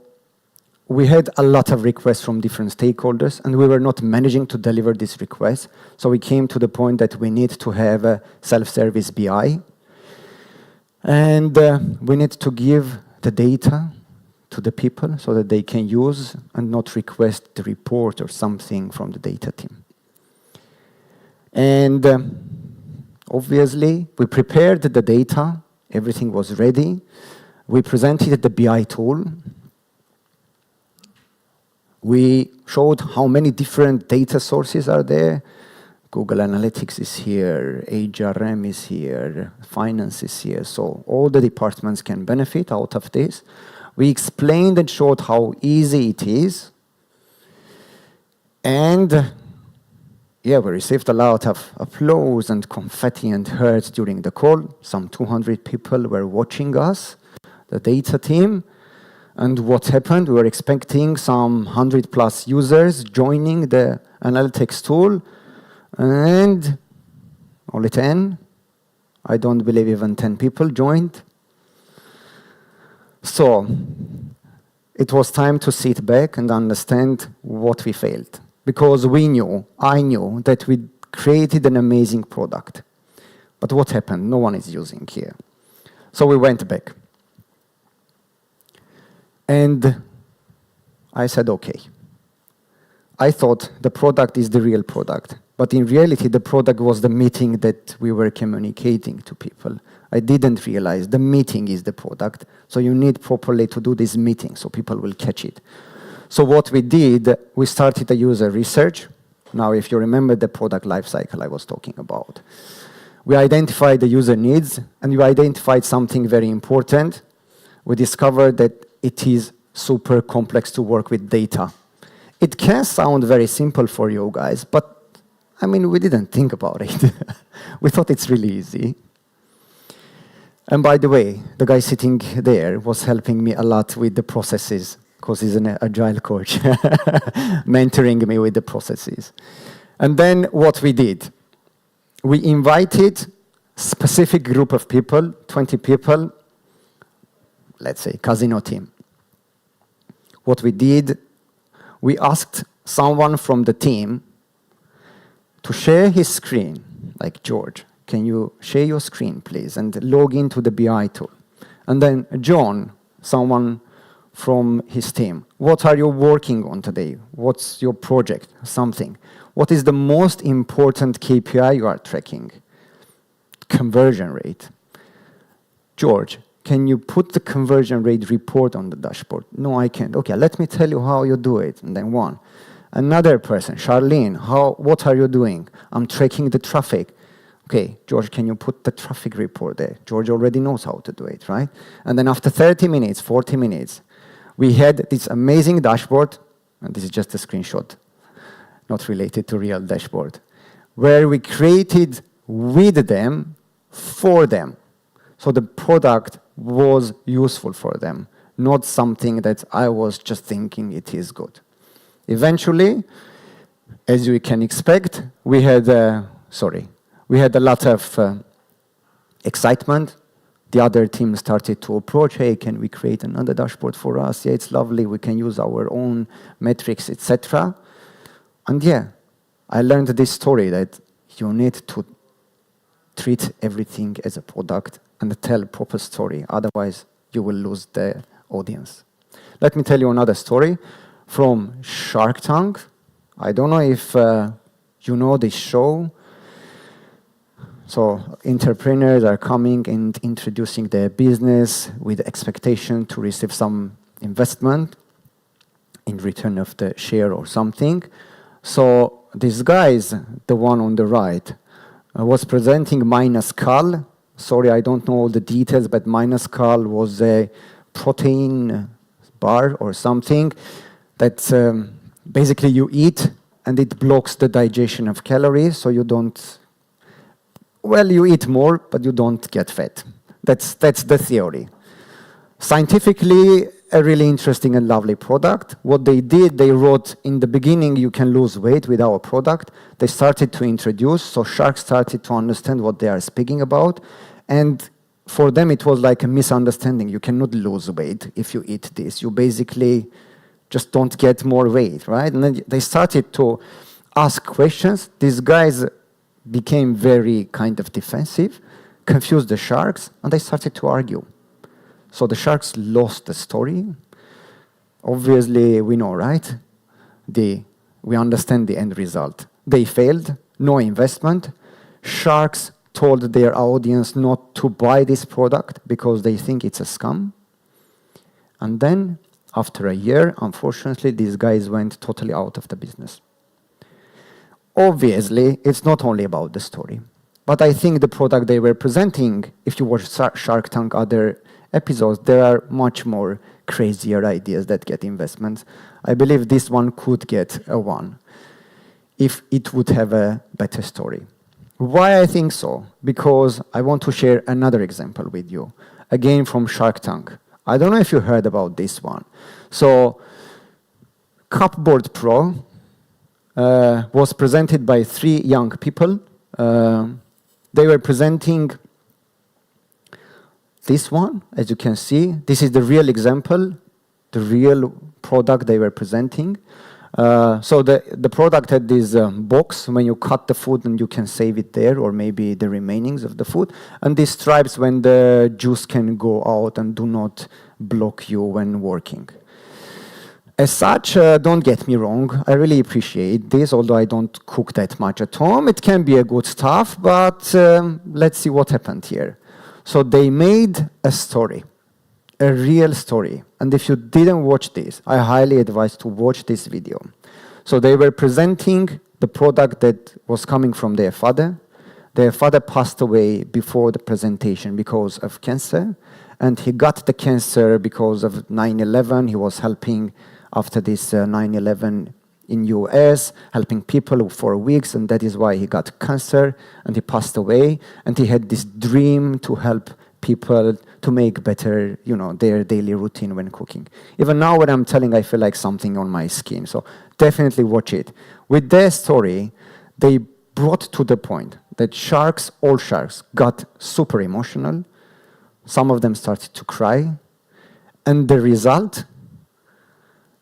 we had a lot of requests from different stakeholders, and we were not managing to deliver these requests. So we came to the point that we need to have a self-service BI, and we need to give the data to the people so that they can use and not request the report or something from the data team. And obviously, we prepared the data, everything was ready. We presented the BI tool. We showed how many different data sources are there. Google Analytics is here, HRM is here, finance is here. So all the departments can benefit out of this. We explained and showed how easy it is. And yeah, we received a lot of applause and confetti and hearts during the call. Some 200 people were watching us, the data team. And what happened, we were expecting some 100 plus users joining the analytics tool, and only 10. I don't believe even 10 people joined. So it was time to sit back and understand what we failed. Because I knew that we created an amazing product. But what happened? No one is using here. So we went back. And I said, okay. I thought the product is the real product. But in reality, the product was the meeting that we were communicating to people. I didn't realize the meeting is the product. So you need properly to do this meeting so people will catch it. So what we did, we started a user research. Now, if you remember the product lifecycle I was talking about, we identified the user needs, and we identified something very important. We discovered that it is super complex to work with data. It can sound very simple for you guys, but I mean, we didn't think about it. We thought it's really easy. And by the way, the guy sitting there was helping me a lot with the processes because he's an agile coach, mentoring me with the processes. And then what we did, we invited specific group of people, 20 people, let's say casino team. What we did, we asked someone from the team to share his screen, like George, can you share your screen, please, and log into the BI tool. And then John, someone from his team, what are you working on today? What's your project? Something. What is the most important KPI you are tracking? Conversion rate. George, can you put the conversion rate report on the dashboard? No, I can't. Okay, let me tell you how you do it. And then one. Another person, Charlene, what are you doing? I'm tracking the traffic. Okay, George, can you put the traffic report there? George already knows how to do it, right? And then after 30 minutes, 40 minutes, we had this amazing dashboard, and this is just a screenshot, not related to real dashboard, where we created with them, for them. So the product was useful for them, not something that I was just thinking it is good. Eventually, as you can expect, we had a lot of excitement. The other team started to approach, hey, can we create another dashboard for us? Yeah, it's lovely, we can use our own metrics, etc. And yeah, I learned this story that you need to treat everything as a product and tell a proper story, otherwise you will lose the audience. Let me tell you another story from Shark Tank. I don't know if you know this show. So entrepreneurs are coming and introducing their business with expectation to receive some investment in return of the share or something. So this guy, the one on the right, was presenting Minuscule. Sorry, I don't know all the details, but Minuscule was a protein bar or something that basically you eat and it blocks the digestion of calories, so you don't, well, you eat more, but you don't get fat. That's the theory. Scientifically, a really interesting and lovely product. What they did, they wrote in the beginning, you can lose weight with our product. They started to introduce, so sharks started to understand what they are speaking about. And for them, it was like a misunderstanding. You cannot lose weight if you eat this. You basically just don't get more weight, right? And then they started to ask questions. These guys became very kind of defensive, confused the sharks, and they started to argue. So the sharks lost the story. Obviously, we know, right? We understand the end result. They failed, no investment. Sharks told their audience not to buy this product because they think it's a scam. And then, after a year, unfortunately, these guys went totally out of the business. Obviously, it's not only about the story. But I think the product they were presenting, if you watch Shark Tank other episodes, there are much more crazier ideas that get investments. I believe this one could get a 1 if it would have a better story. Why I think so? Because I want to share another example with you, again from Shark Tank. I don't know if you heard about this one. So, Cupboard Pro was presented by 3 young people. They were presenting this one, as you can see. This is the real example, the real product they were presenting. So the product had this box when you cut the food and you can save it there, or maybe the remainings of the food. And these stripes when the juice can go out and do not block you when working. As such, don't get me wrong, I really appreciate this, although I don't cook that much at home. It can be a good stuff, but let's see what happened here. So they made a story, a real story. And if you didn't watch this, I highly advise to watch this video. So they were presenting the product that was coming from their father. Their father passed away before the presentation because of cancer. And he got the cancer because of 9/11. He was helping after this 9/11 in US, helping people for weeks, and that is why he got cancer, and he passed away. And he had this dream to help people to make better, their daily routine when cooking. Even now when I'm telling, I feel like something on my skin. So definitely watch it. With their story, they brought to the point that all sharks got super emotional. Some of them started to cry. And the result,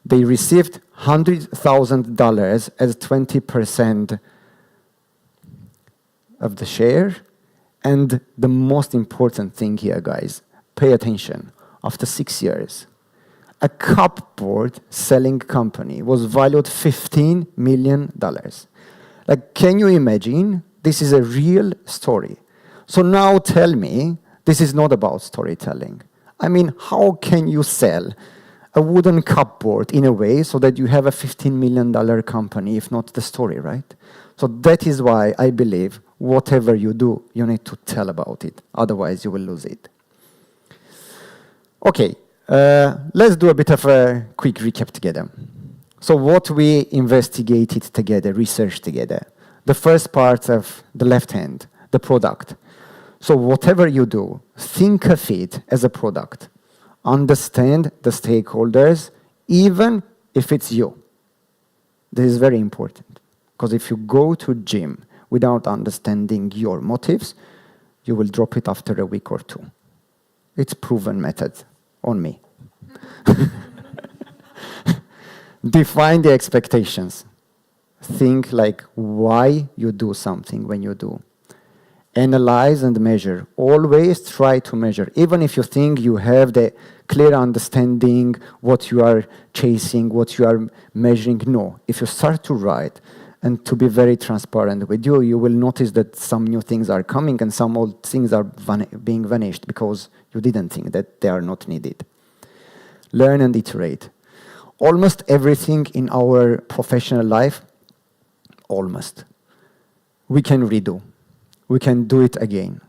they received $100,000 as 20% of the share. And the most important thing here, guys, pay attention. After 6 years, a cupboard selling company was valued $15 million. Like, can you imagine? This is a real story. So now tell me, this is not about storytelling. I mean, how can you sell a wooden cupboard in a way so that you have a $15 million company, if not the story, right? So that is why I believe whatever you do, you need to tell about it. Otherwise, you will lose it. Okay, let's do a bit of a quick recap together. So what we investigated together, researched together. The first part of the left hand, the product. So whatever you do, think of it as a product. Understand the stakeholders, even if it's you. This is very important. Because if you go to gym without understanding your motives, you will drop it after a week or two. It's proven method on me. Define the expectations. Think like why you do something when you do. Analyze and measure. Always try to measure. Even if you think you have the clear understanding what you are chasing, what you are measuring, no. If you start to write and to be very transparent with you, you will notice that some new things are coming and some old things are being vanished because you didn't think that they are not needed. Learn and iterate. Almost everything in our professional life, almost, we can redo. We can do it again.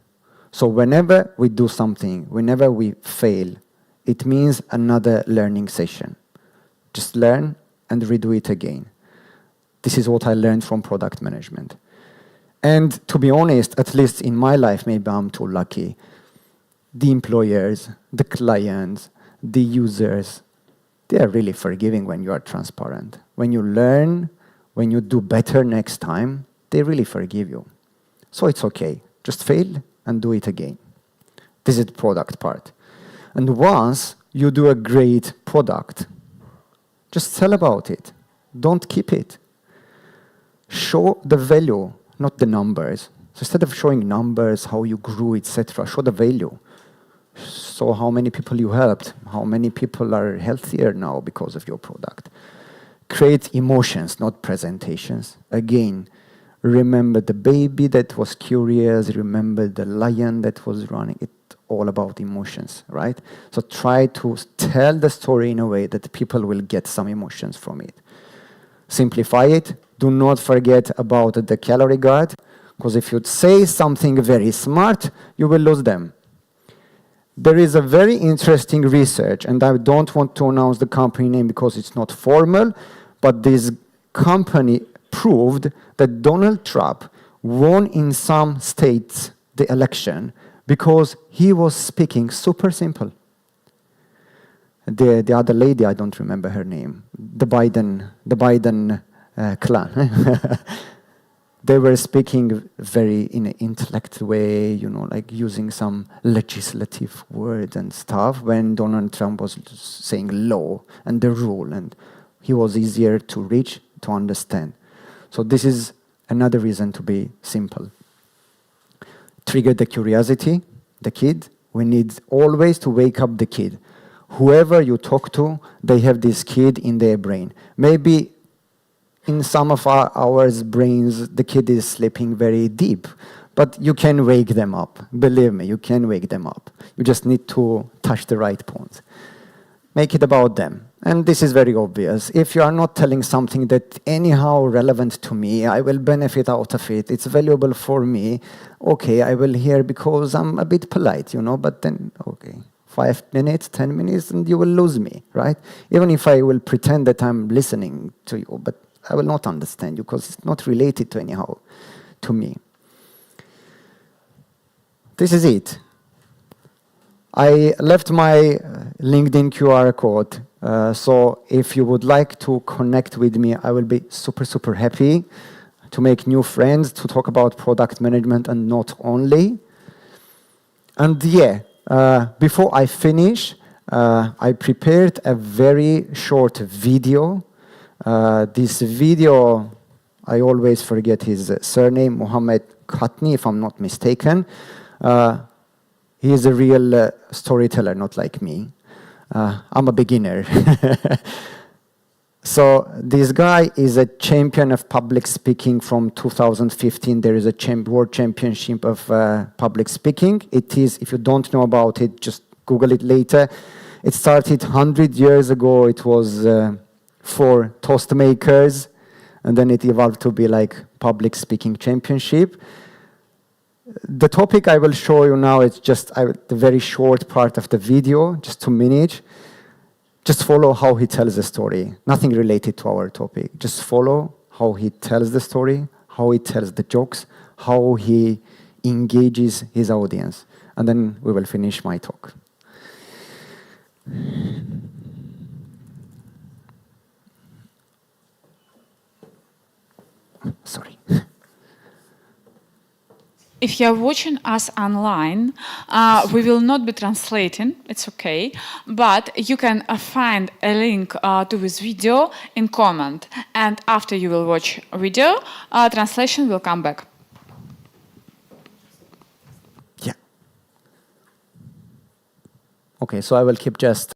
So whenever we do something, whenever we fail, it means another learning session. Just learn and redo it again. This is what I learned from product management. And to be honest, at least in my life, maybe I'm too lucky, the employers, the clients, the users, they are really forgiving when you are transparent. When you learn, when you do better next time, they really forgive you. So it's okay. Just fail and do it again. This is the product part. And once you do a great product, just tell about it. Don't keep it. Show the value, not the numbers. So instead of showing numbers, how you grew, etc., show the value. So how many people you helped, how many people are healthier now because of your product. Create emotions, not presentations. Again, remember the baby that was curious, remember the lion that was running. It's all about emotions, right? So try to tell the story in a way that people will get some emotions from it. Simplify it. Do not forget about the calorie guard, because if you say something very smart, you will lose them. There is a very interesting research, and I don't want to announce the company name because it's not formal, but this company proved that Donald Trump won in some states the election because he was speaking super simple. The other lady, I don't remember her name, the Biden clan. They were speaking very in an intellect way, like using some legislative words and stuff when Donald Trump was saying law and the rule, and he was easier to reach, to understand. So this is another reason to be simple. Trigger the curiosity, the kid. We need always to wake up the kid. Whoever you talk to, they have this kid in their brain. Maybe in some of our brains, the kid is sleeping very deep, but you can wake them up. Believe me, you can wake them up. You just need to touch the right points. Make it about them. And this is very obvious. If you are not telling something that anyhow relevant to me, I will benefit out of it, it's valuable for me, okay, I will hear because I'm a bit polite, but then, okay, 5 minutes, 10 minutes, and you will lose me, right? Even if I will pretend that I'm listening to you, but I will not understand you because it's not related to anyhow to me. This is it. I left my LinkedIn QR code. So if you would like to connect with me, I will be super, super happy to make new friends, to talk about product management and not only. And yeah, before I finish, I prepared a very short video. This video, I always forget his surname, Mohammed Khatni, if I'm not mistaken. He is a real storyteller, not like me. I'm a beginner. So this guy is a champion of public speaking from 2015. There is a world championship of public speaking. It is, if you don't know about it, just Google it later. It started 100 years ago. It was for toast makers, and then it evolved to be like public speaking championship. The topic I will show you now is just the very short part of the video, just 2 minutes. Just follow how he tells the story. Nothing related to our topic. Just follow how he tells the story, how he tells the jokes, how he engages his audience. And then we will finish my talk. Sorry. If you're watching us online, we will not be translating, it's okay, but you can find a link to this video in comment, and after you will watch video, translation will come back. Yeah. Okay, so I will keep just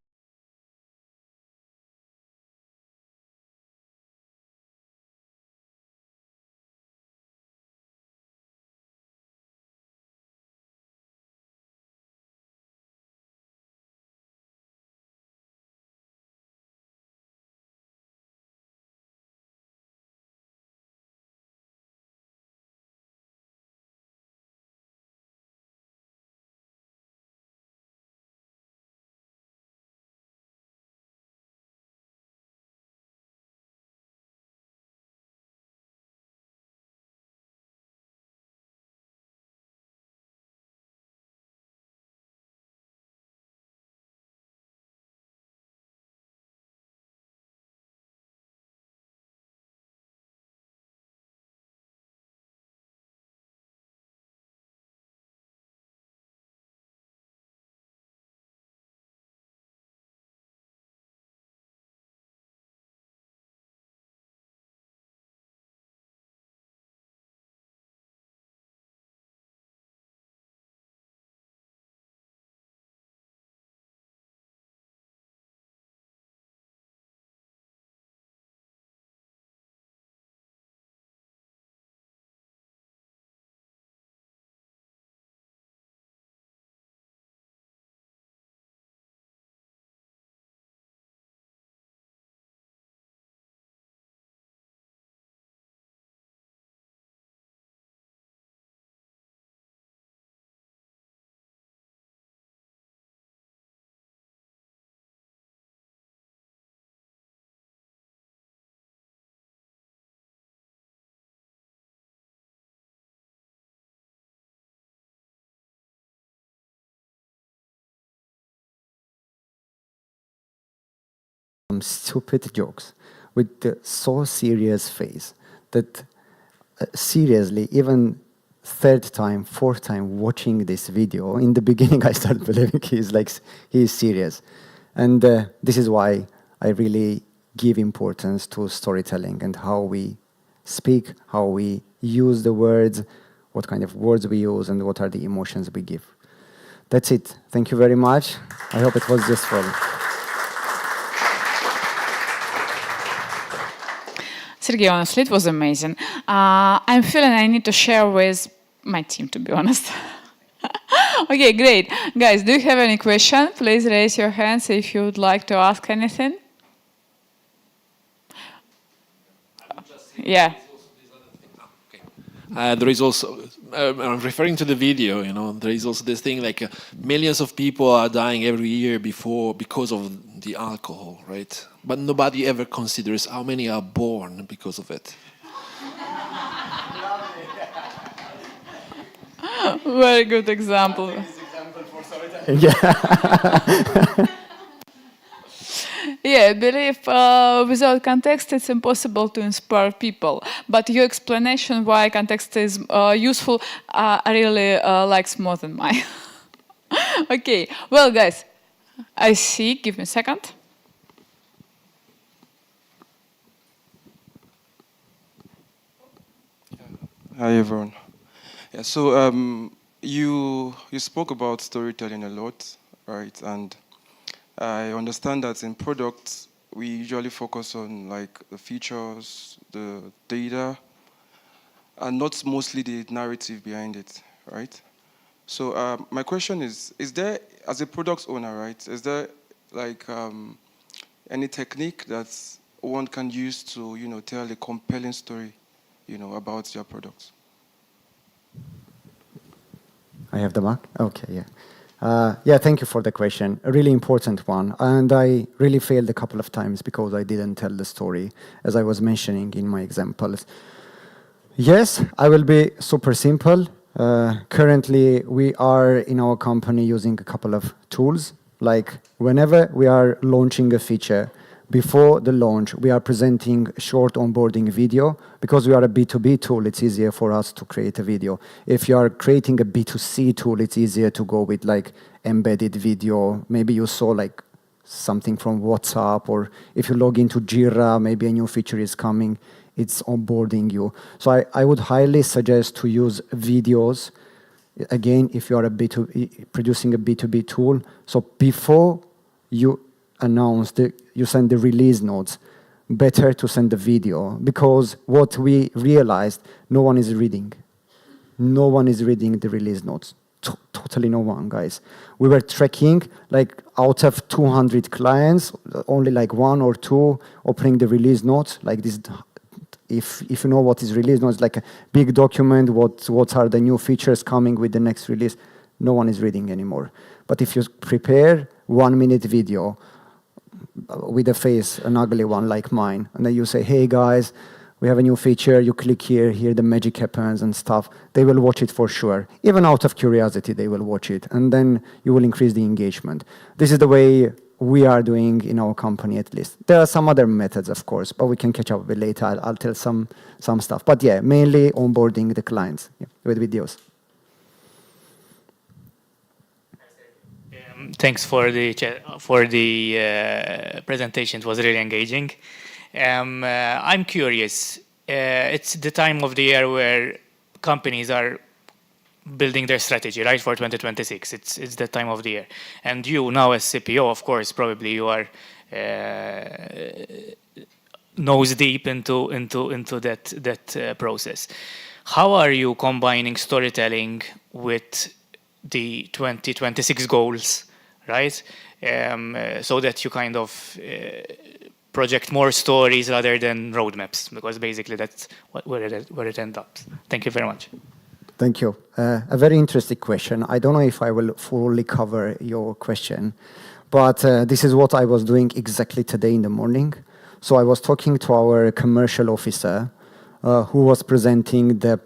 some stupid jokes with the so serious face that seriously, even third time, fourth time watching this video, in the beginning I started believing he's serious. And this is why I really give importance to storytelling and how we speak, how we use the words, what kind of words we use, and what are the emotions we give. That's it. Thank you very much. I hope it was useful. Sergey, honestly, it was amazing. I'm feeling I need to share with my team, to be honest. Okay, great. Guys, do you have any question? Please raise your hands if you would like to ask anything. Yeah. There is also, I'm referring to the video, there is also this thing like millions of people are dying every year because of the alcohol, right? But nobody ever considers how many are born because of it. Very good example. Yeah. Yeah, I believe without context it's impossible to inspire people. But your explanation why context is useful, I really likes more than mine. Okay, well, guys, I see. Give me a second. Hi everyone. Yeah, so you spoke about storytelling a lot, right? And I understand that in products we usually focus on like the features, the data, and not mostly the narrative behind it, right? So my question is there, as a product owner, right, is there like any technique that one can use to, tell a compelling story, about your products? I have the mic? Okay, yeah. Yeah, thank you for the question. A really important one. And I really failed a couple of times because I didn't tell the story, as I was mentioning in my examples. Yes, I will be super simple. Currently, we are in our company using a couple of tools. Like whenever we are launching a feature, before the launch, we are presenting a short onboarding video. Because we are a B2B tool, it's easier for us to create a video. If you are creating a B2C tool, it's easier to go with like embedded video. Maybe you saw like something from WhatsApp, or if you log into Jira, maybe a new feature is coming, it's onboarding you. So I would highly suggest to use videos. Again, if you are producing a B2B tool, so before you announce you send the release notes, better to send the video, because what we realized, no one is reading. No one is reading the release notes. Totally no one, guys. We were tracking, like out of 200 clients, only like 1 or 2 opening the release notes, like this. If you know what is release notes, like a big document, what are the new features coming with the next release, no one is reading anymore. But if you prepare 1-minute video with a face, an ugly one like mine, and then you say, hey guys, we have a new feature, you click here the magic happens and stuff, they will watch it for sure. Even out of curiosity, they will watch it, and then you will increase the engagement. This is the way we are doing in our company, at least. There are some other methods, of course, but we can catch up with later. I'll tell some stuff. But yeah, mainly onboarding the clients with videos. Thanks for the presentation. It was really engaging. I'm curious. It's the time of the year where companies are building their strategy, right, for 2026. It's the time of the year, and you now as CPO, of course, probably you are nose deep into that process. How are you combining storytelling with the 2026 goals, right? So that you kind of project more stories rather than roadmaps, because basically that's where it ends up. Thank you very much. Thank you. A very interesting question. I don't know if I will fully cover your question, but this is what I was doing exactly today in the morning. So I was talking to our commercial officer who was presenting the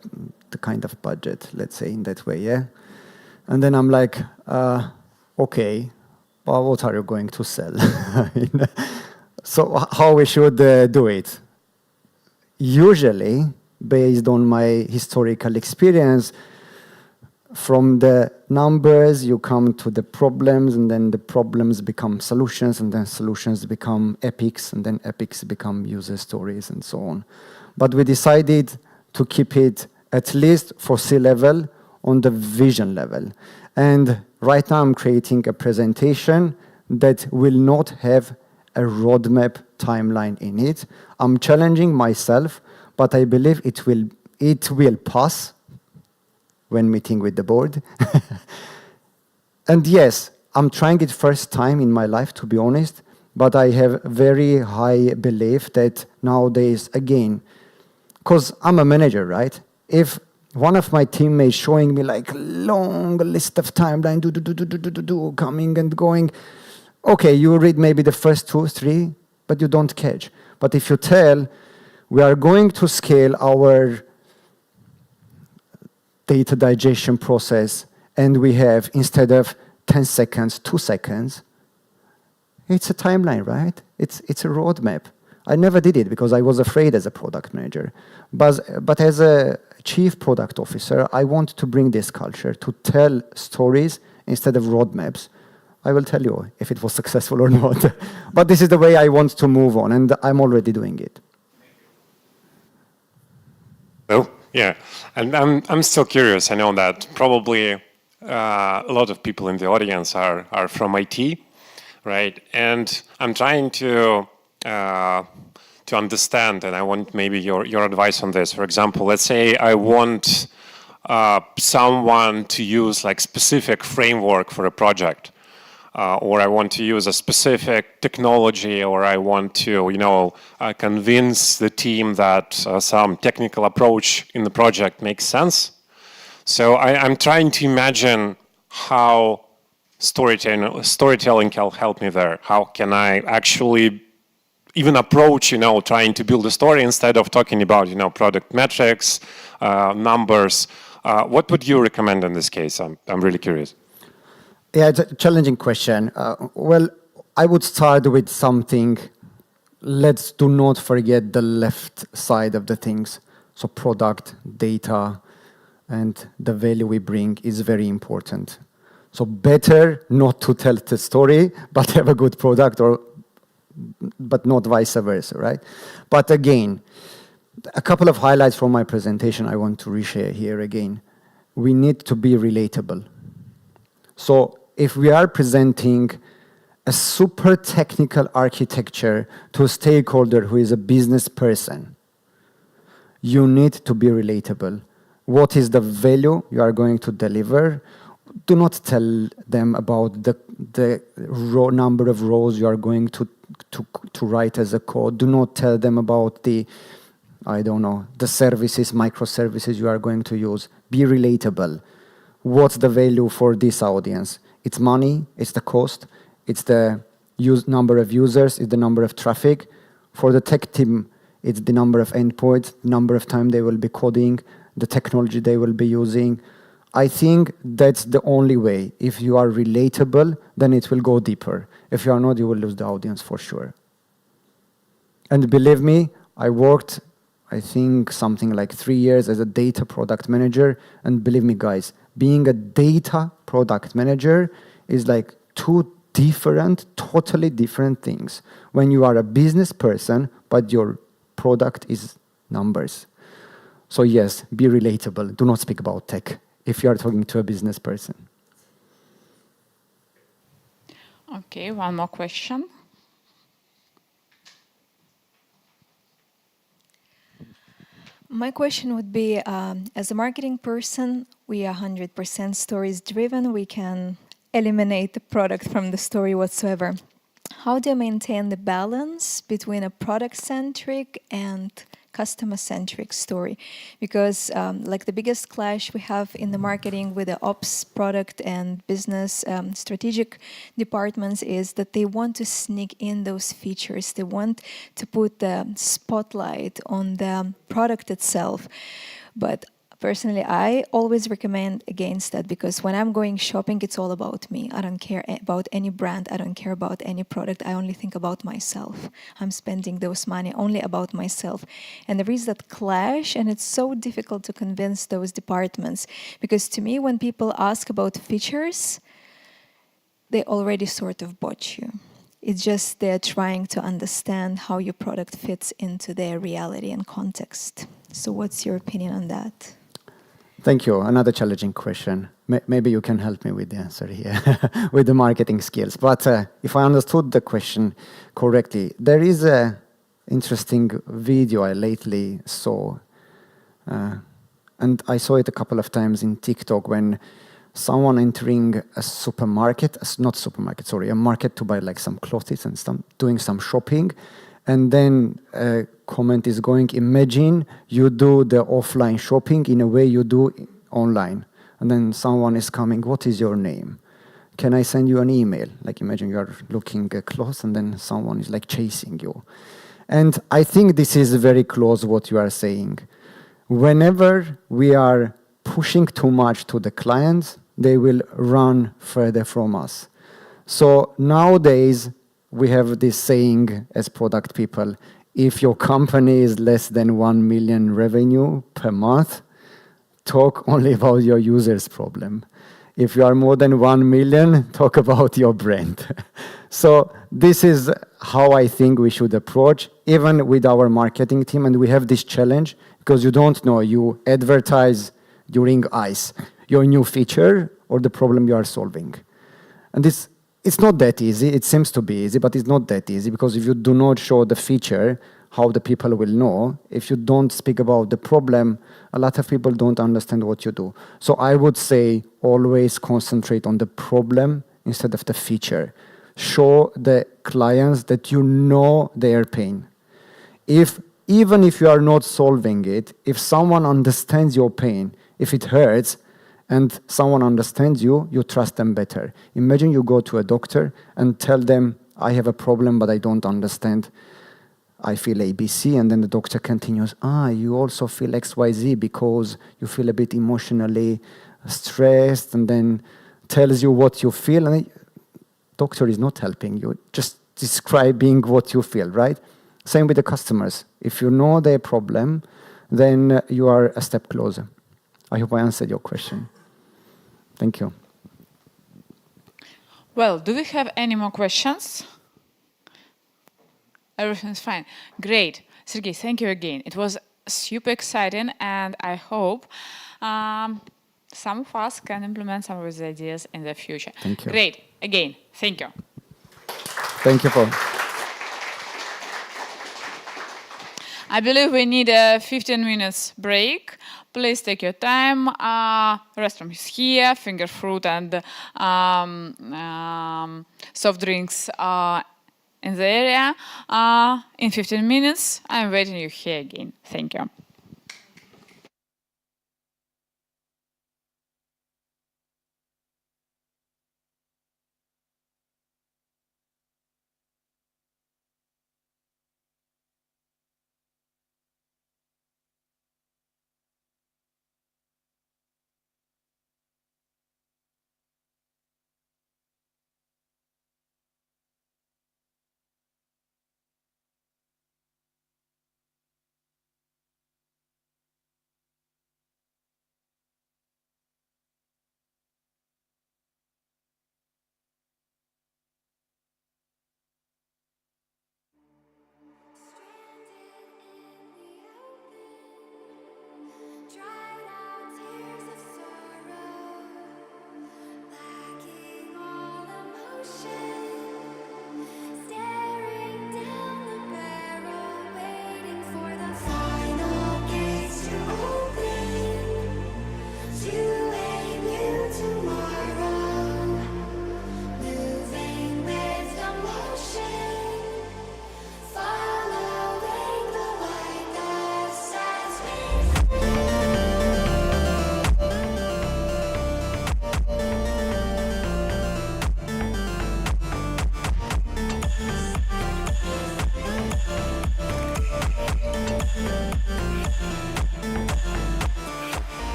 kind of budget, let's say in that way, yeah? And then I'm like, okay, well, what are you going to sell? So how we should do it? Usually, based on my historical experience, from the numbers you come to the problems, and then the problems become solutions, and then solutions become epics, and then epics become user stories, and so on. But we decided to keep it at least for C-level on the vision level. And right now I'm creating a presentation that will not have a roadmap timeline in it. I'm challenging myself, but I believe it will pass when meeting with the board. And yes, I'm trying it first time in my life, to be honest, but I have very high belief that nowadays, again, because I'm a manager, right? If one of my teammates showing me like long list of timeline, coming and going, okay, you read maybe the first 2 or 3, but you don't catch. But if you tell, we are going to scale our data digestion process, and we have, instead of 10 seconds, 2 seconds. It's a timeline, right? It's a roadmap. I never did it because I was afraid as a product manager. But as a chief product officer, I want to bring this culture to tell stories instead of roadmaps. I will tell you if it was successful or not. But this is the way I want to move on, and I'm already doing it. Oh, yeah. And I'm still curious. I know that probably a lot of people in the audience are from IT, right? And I'm trying to understand, and I want maybe your advice on this. For example, let's say I want someone to use like specific framework for a project, or I want to use a specific technology, or I want to, convince the team that some technical approach in the project makes sense. So I'm trying to imagine how storytelling can help me there. How can I actually even approach, trying to build a story instead of talking about, product metrics, numbers. What would you recommend in this case? I'm really curious. Yeah, it's a challenging question. Well, I would start with something. Let's do not forget the left side of the things. So product, data, and the value we bring is very important. So better not to tell the story, but have a good product, but not vice versa, right? But again, a couple of highlights from my presentation I want to reshare here again. We need to be relatable. So if we are presenting a super technical architecture to a stakeholder who is a business person, you need to be relatable. What is the value you are going to deliver? Do not tell them about the number of rows you are going to write as a code. Do not tell them about the services, microservices you are going to use. Be relatable. What's the value for this audience? It's money, it's the cost, it's the number of users, it's the number of traffic. For the tech team, it's the number of endpoints, number of time they will be coding, the technology they will be using. I think that's the only way. If you are relatable, then it will go deeper. If you are not, you will lose the audience for sure. And believe me, I worked, I think, something like 3 years as a data product manager. And believe me, guys, being a data product manager is like two different, totally different things. When you are a business person, but your product is numbers. So yes, be relatable. Do not speak about tech if you are talking to a business person. Okay, one more question. My question would be, as a marketing person, we are 100% stories driven. We can eliminate the product from the story whatsoever. How do you maintain the balance between a product-centric and customer-centric story? Because like the biggest clash we have in the marketing with the ops, product and business strategic departments is that they want to sneak in those features. They want to put the spotlight on the product itself. But personally, I always recommend against that, because when I'm going shopping, it's all about me. I don't care about any brand. I don't care about any product. I only think about myself. I'm spending those money only about myself. And there is that clash, and it's so difficult to convince those departments. Because to me, when people ask about features, they already sort of bought you. It's just they're trying to understand how your product fits into their reality and context. So what's your opinion on that? Thank you. Another challenging question. Maybe you can help me with the answer here, with the marketing skills. But if I understood the question correctly, there is an interesting video I lately saw. And I saw it a couple of times in TikTok when someone entering a supermarket, a market to buy like some clothes and doing some shopping. And then a comment is going, imagine you do the offline shopping in a way you do online. And then someone is coming, what is your name? Can I send you an email? Like imagine you are looking at clothes and then someone is like chasing you. And I think this is very close what you are saying. Whenever we are pushing too much to the clients, they will run further from us. So nowadays, we have this saying as product people, if your company is less than 1 million revenue per month, talk only about your users' problem. If you are more than 1 million, talk about your brand. So this is how I think we should approach, even with our marketing team. And we have this challenge because you don't know, you advertise during ICE, your new feature or the problem you are solving. And it's not that easy. It seems to be easy, but it's not that easy because if you do not show the feature, how the people will know. If you don't speak about the problem, a lot of people don't understand what you do. So I would say always concentrate on the problem instead of the feature. Show the clients that you know their pain. Even if you are not solving it, if someone understands your pain, if it hurts, and someone understands you, you trust them better. Imagine you go to a doctor and tell them, I have a problem, but I don't understand. I feel ABC, and then the doctor continues, you also feel XYZ because you feel a bit emotionally stressed, and then tells you what you feel, and the doctor is not helping you, just describing what you feel, right? Same with the customers. If you know their problem, then you are a step closer. I hope I answered your question. Thank you. Well, do we have any more questions? Everything's fine. Great. Sergey, thank you again. It was super exciting, and I hope some of us can implement some of these ideas in the future. Thank you. Great. Again, thank you. Thank you for... I believe we need a 15 minutes break. Please take your time. Restroom is here, finger fruit and soft drinks in the area. In 15 minutes, I'm waiting you here again. Thank you.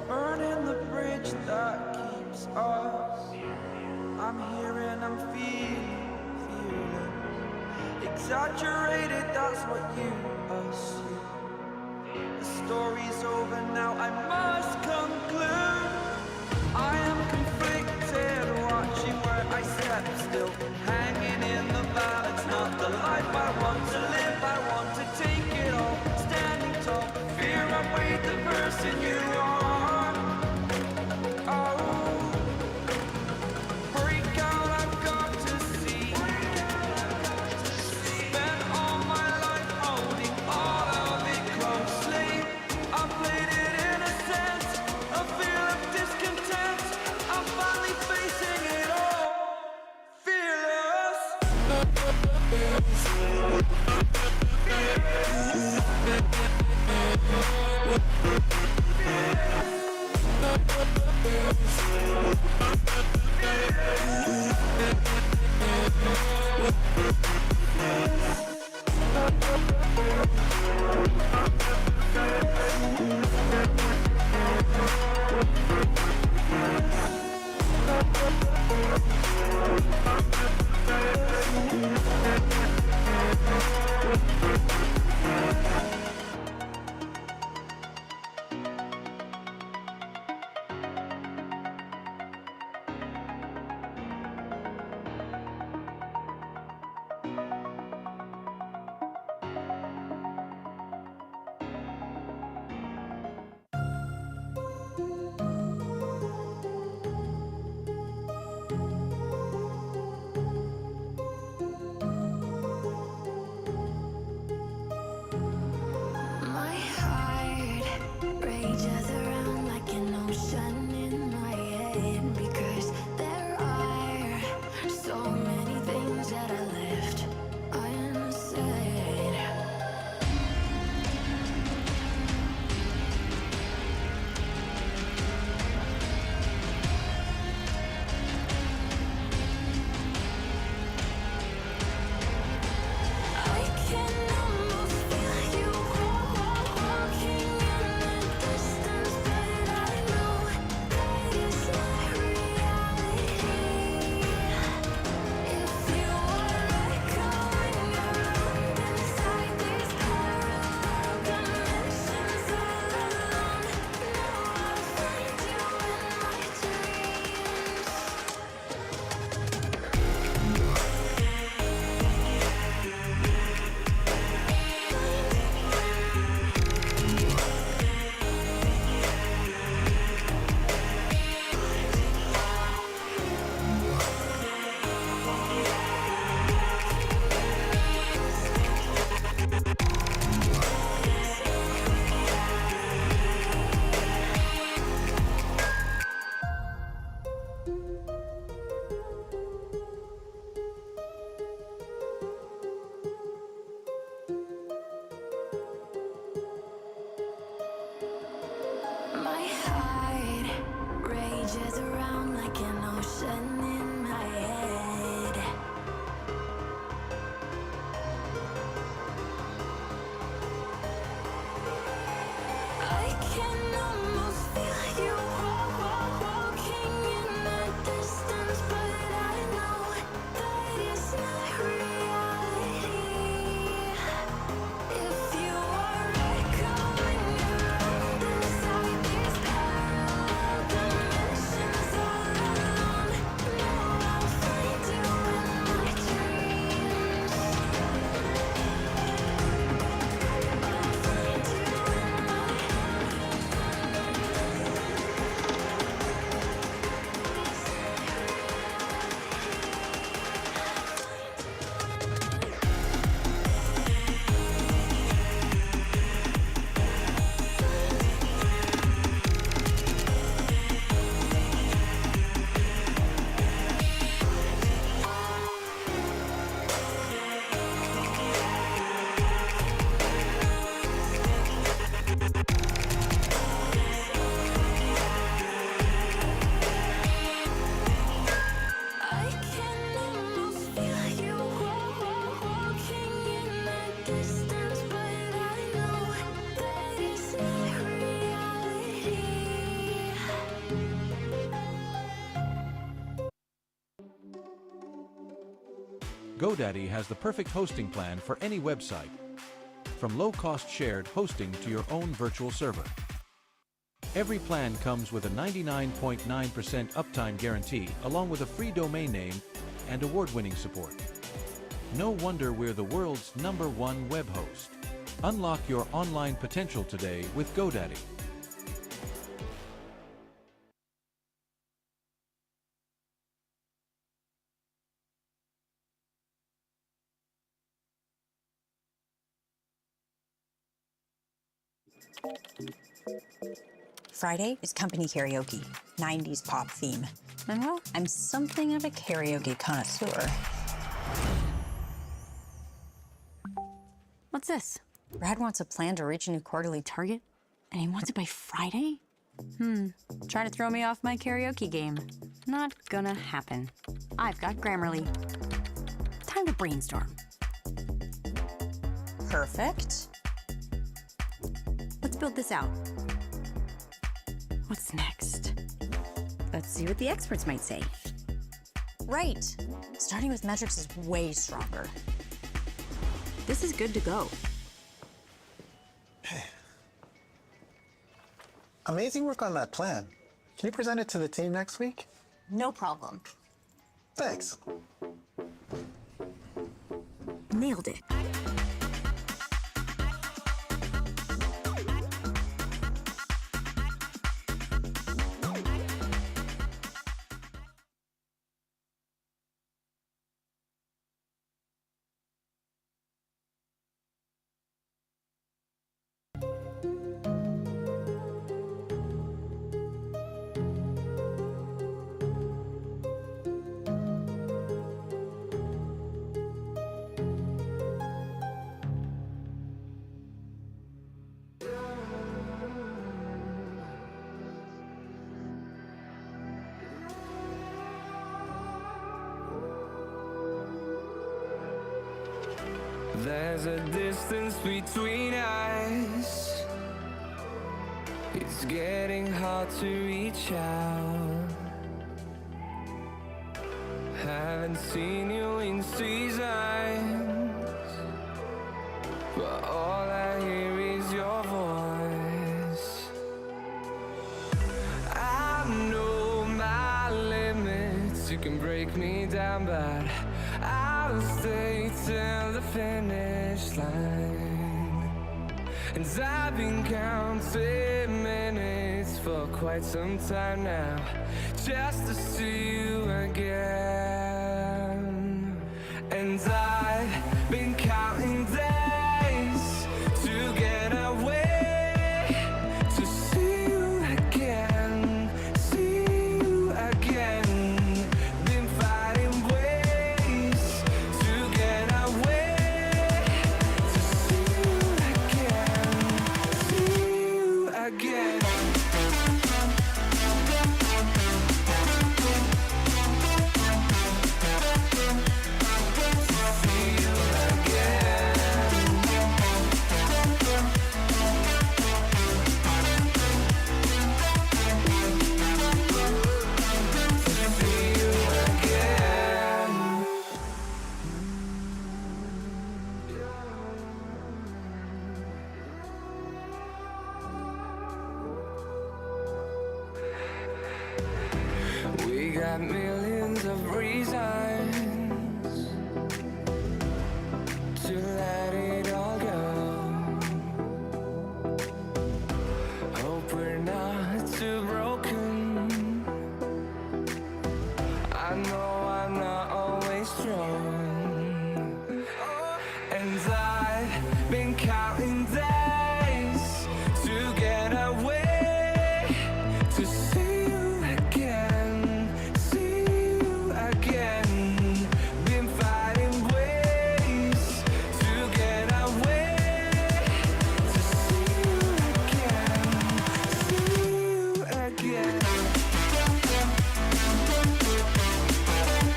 Burning the bridge that keeps us. I'm here and I'm feeling exaggerated, that's what you assume. The story's over now, I must conclude. I am conflicted, watching where I step still, hanging in the balance, not the life I want to live. I want to take it all, standing tall, fear I weighed the person you are. Oh, break out, I've got to see. Spent all my life holding all of it closely. I played it in a sense, a feel of discontent. I'm finally facing it all, fearless. GoDaddy has the perfect hosting plan for any website, from low-cost shared hosting to your own virtual server. Every plan comes with a 99.9% uptime guarantee, along with a free domain name and award-winning support. No wonder we're the world's #1 web host. Unlock your online potential today with GoDaddy. Friday is company karaoke, 90s pop theme. And well, I'm something of a karaoke connoisseur. What's this? Brad wants a plan to reach a new quarterly target, and he wants it by Friday? Try to throw me off my karaoke game. Not gonna happen. I've got Grammarly. Time to brainstorm. Perfect. Let's build this out. What's next? Let's see what the experts might say. Right. Starting with metrics is way stronger. This is good to go. Amazing work on that plan. Can you present it to the team next week? No problem. Thanks. Nailed it. There's a distance between us. It's getting hard to reach out. Haven't seen you in seasons, but all I hear is your voice. I know my limits. You can break me down, but I'll stay till the finish line. And I've been counting minutes for quite some time now, just to see you again. And I've been counting days to get away, to see you again, see you again. Been fighting ways to get away, to see you again, see you again. We got millions of reasons to let it all go. Hope we're not too broken. I know I'm not always strong, and I've been counting days to get away, to see you again, see you again. Been fighting ways to get away, to see you again, see you again. See you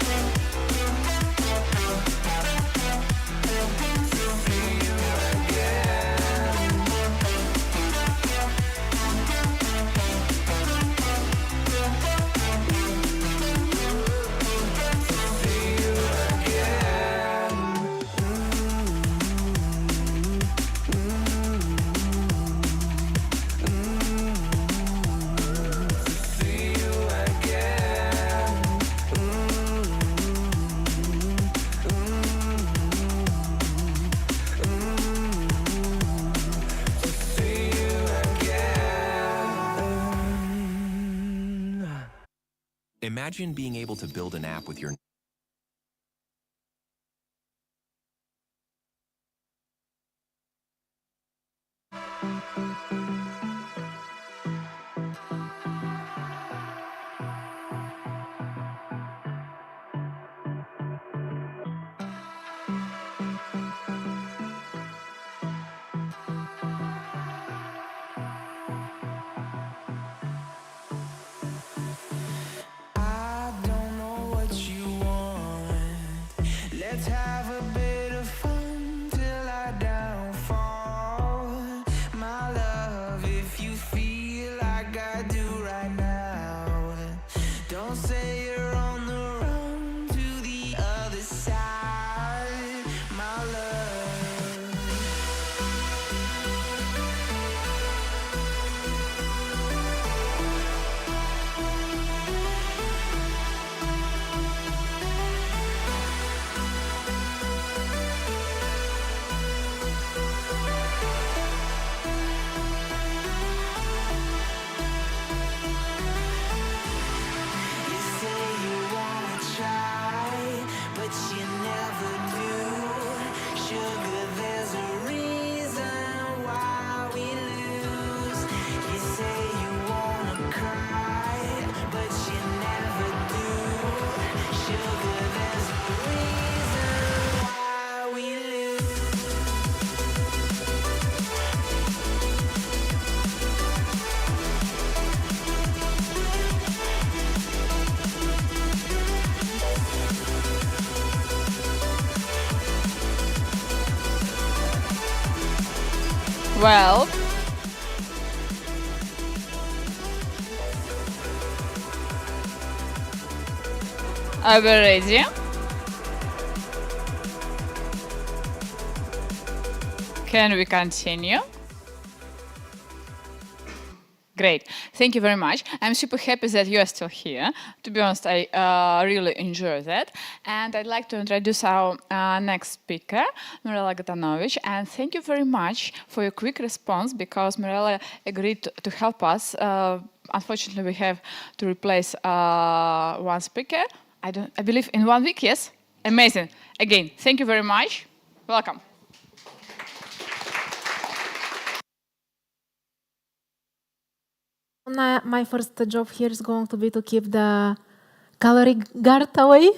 again. Imagine being able to build an app with your I don't know what you want. Let's have a bit of fun till I downfall. My love, if you feel like I do right now, don't say you're on the run to the other side. My love. You say you wanna try, but you never do. Sugar, there's a reason why we lose. You say you wanna cry, but you never do. Sugar, there's a reason why we lose. Well, are we ready? Can we continue? Great. Thank you very much. I'm super happy that you are still here. To be honest, I really enjoy that. And I'd like to introduce our next speaker, Mirela Agatonovic. And thank you very much for your quick response, because Mirela agreed to help us. Unfortunately, we have to replace one speaker. I believe in 1 week, yes? Amazing. Again, thank you very much. Welcome. My first job here is going to be to keep the calorie guard away.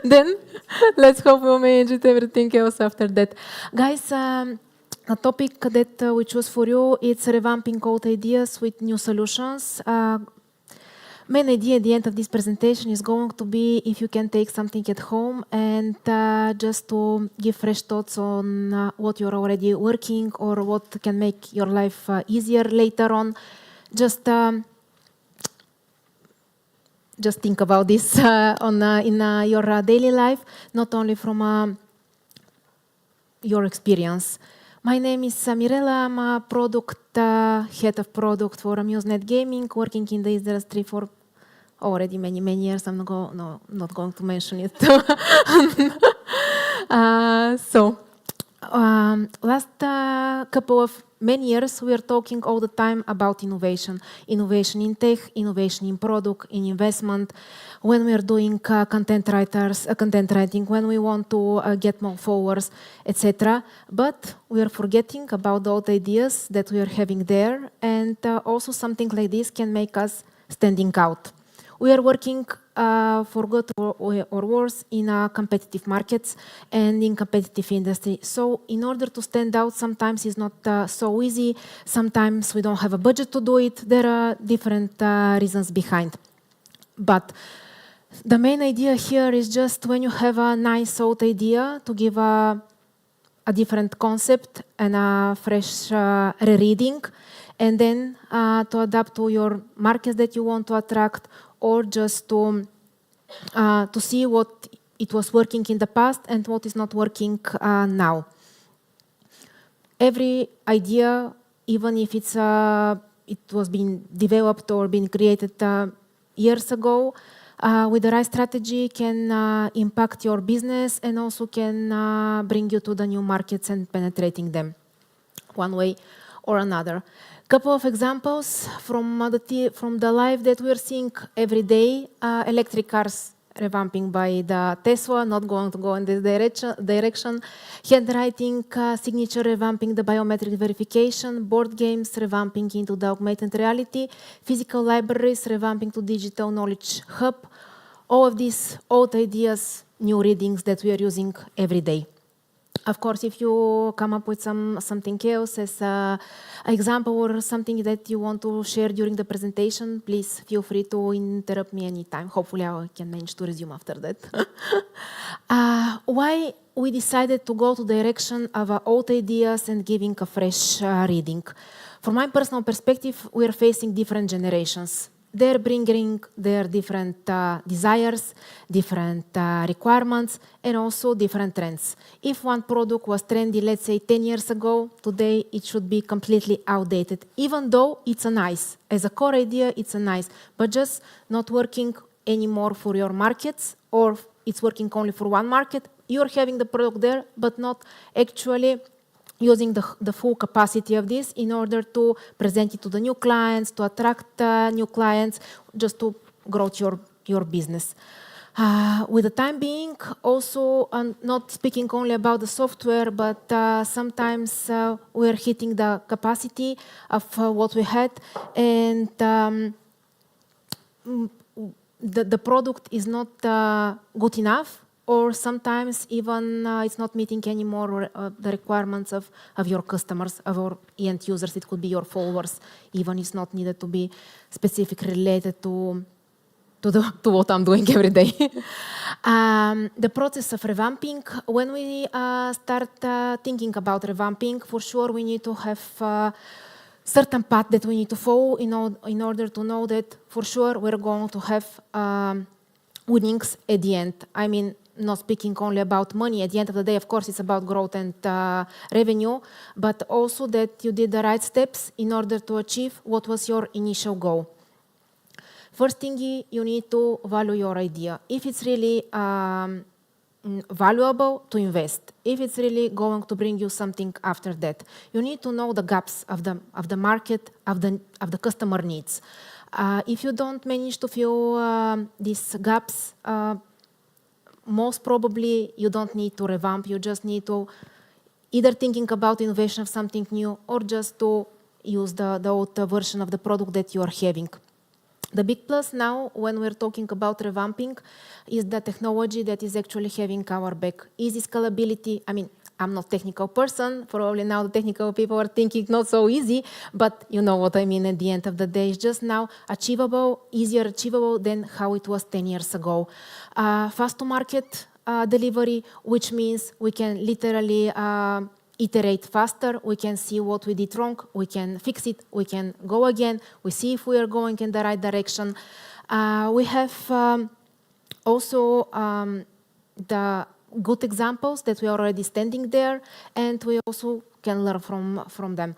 Then let's hope we'll manage everything else after that. Guys, a topic that we choose for you, it's revamping old ideas with new solutions. Main idea at the end of this presentation is going to be if you can take something at home and just to give fresh thoughts on what you're already working or what can make your life easier later on. Just think about this in your daily life, not only from your experience. My name is Mirela. I'm a head of product for Amusnet Gaming, working in the industry for already many years. I'm not going to mention it. Last couple of many years, we are talking all the time about innovation. Innovation in tech, innovation in product, in investment. When we are doing content writing, when we want to get more followers, etc. But we are forgetting about the old ideas that we are having there. And also something like this can make us standing out. We are working for good or worse in competitive markets and in competitive industry. So in order to stand out, sometimes it's not so easy. Sometimes we don't have a budget to do it. There are different reasons behind. But the main idea here is just when you have a nice old idea to give a different concept and a fresh rereading, and then to adapt to your markets that you want to attract, or just to see what it was working in the past and what is not working now. Every idea, even if it was being developed or being created years ago, with the right strategy can impact your business and also can bring you to the new markets and penetrating them one way or another. Couple of examples from the life that we're seeing every day. Electric cars revamping by the Tesla, not going to go in this direction. Handwriting signature revamping the biometric verification. Board games revamping into the augmented reality. Physical libraries revamping to digital knowledge hub. All of these old ideas, new readings that we are using every day. Of course, if you come up with something else as an example or something that you want to share during the presentation, please feel free to interrupt me anytime. Hopefully, I can manage to resume after that. Why we decided to go to the direction of old ideas and giving a fresh reading? From my personal perspective, we are facing different generations. They're bringing their different desires, different requirements, and also different trends. If one product was trendy, let's say 10 years ago, today it should be completely outdated, even though it's a nice. As a core idea, it's a nice, but just not working anymore for your markets, or it's working only for one market. You're having the product there, but not actually using the full capacity of this in order to present it to the new clients, to attract new clients, just to grow your business. With the time being, also not speaking only about the software, but sometimes we're hitting the capacity of what we had, and the product is not good enough, or sometimes even it's not meeting anymore the requirements of your customers, of our end users. It could be your followers, even it's not needed to be specifically related to what I'm doing every day. The process of revamping, when we start thinking about revamping, for sure we need to have certain path that we need to follow in order to know that for sure we're going to have winnings at the end. I mean, not speaking only about money. At the end of the day, of course, it's about growth and revenue, but also that you did the right steps in order to achieve what was your initial goal. First thing, you need to value your idea. If it's really valuable, to invest. If it's really going to bring you something after that, you need to know the gaps of the market, of the customer needs. If you don't manage to fill these gaps, most probably you don't need to revamp. You just need to either thinking about innovation of something new, or just to use the old version of the product that you are having. The big plus now, when we're talking about revamping, is the technology that is actually having our back. Easy scalability. I mean, I'm not a technical person. Probably now the technical people are thinking not so easy, but you know what I mean at the end of the day. It's just now achievable, easier achievable than how it was 10 years ago. Fast to market delivery, which means we can literally iterate faster. We can see what we did wrong. We can fix it. We can go again. We see if we are going in the right direction. We have also the good examples that we are already standing there, and we also can learn from them.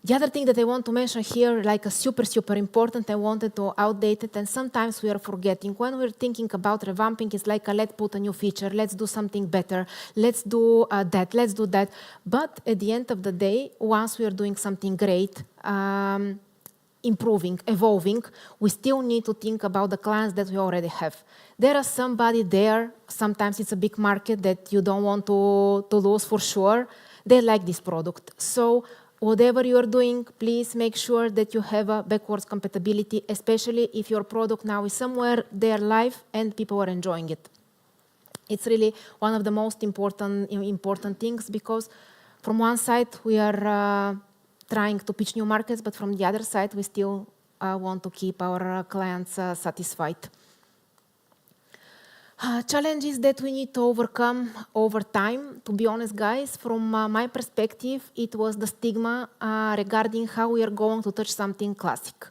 The other thing that I want to mention here, like a super important, I wanted to outdate it, and sometimes we are forgetting. When we're thinking about revamping, it's like let's put a new feature, let's do something better, let's do that, let's do that. But at the end of the day, once we are doing something great, improving, evolving, we still need to think about the clients that we already have. There is somebody there, sometimes it's a big market that you don't want to lose for sure. They like this product. So whatever you are doing, please make sure that you have a backwards compatibility, especially if your product now is somewhere there live and people are enjoying it. It's really one of the most important things, because from one side we are trying to pitch new markets, but from the other side we still want to keep our clients satisfied. Challenges that we need to overcome over time. To be honest, guys, from my perspective, it was the stigma regarding how we are going to touch something classic.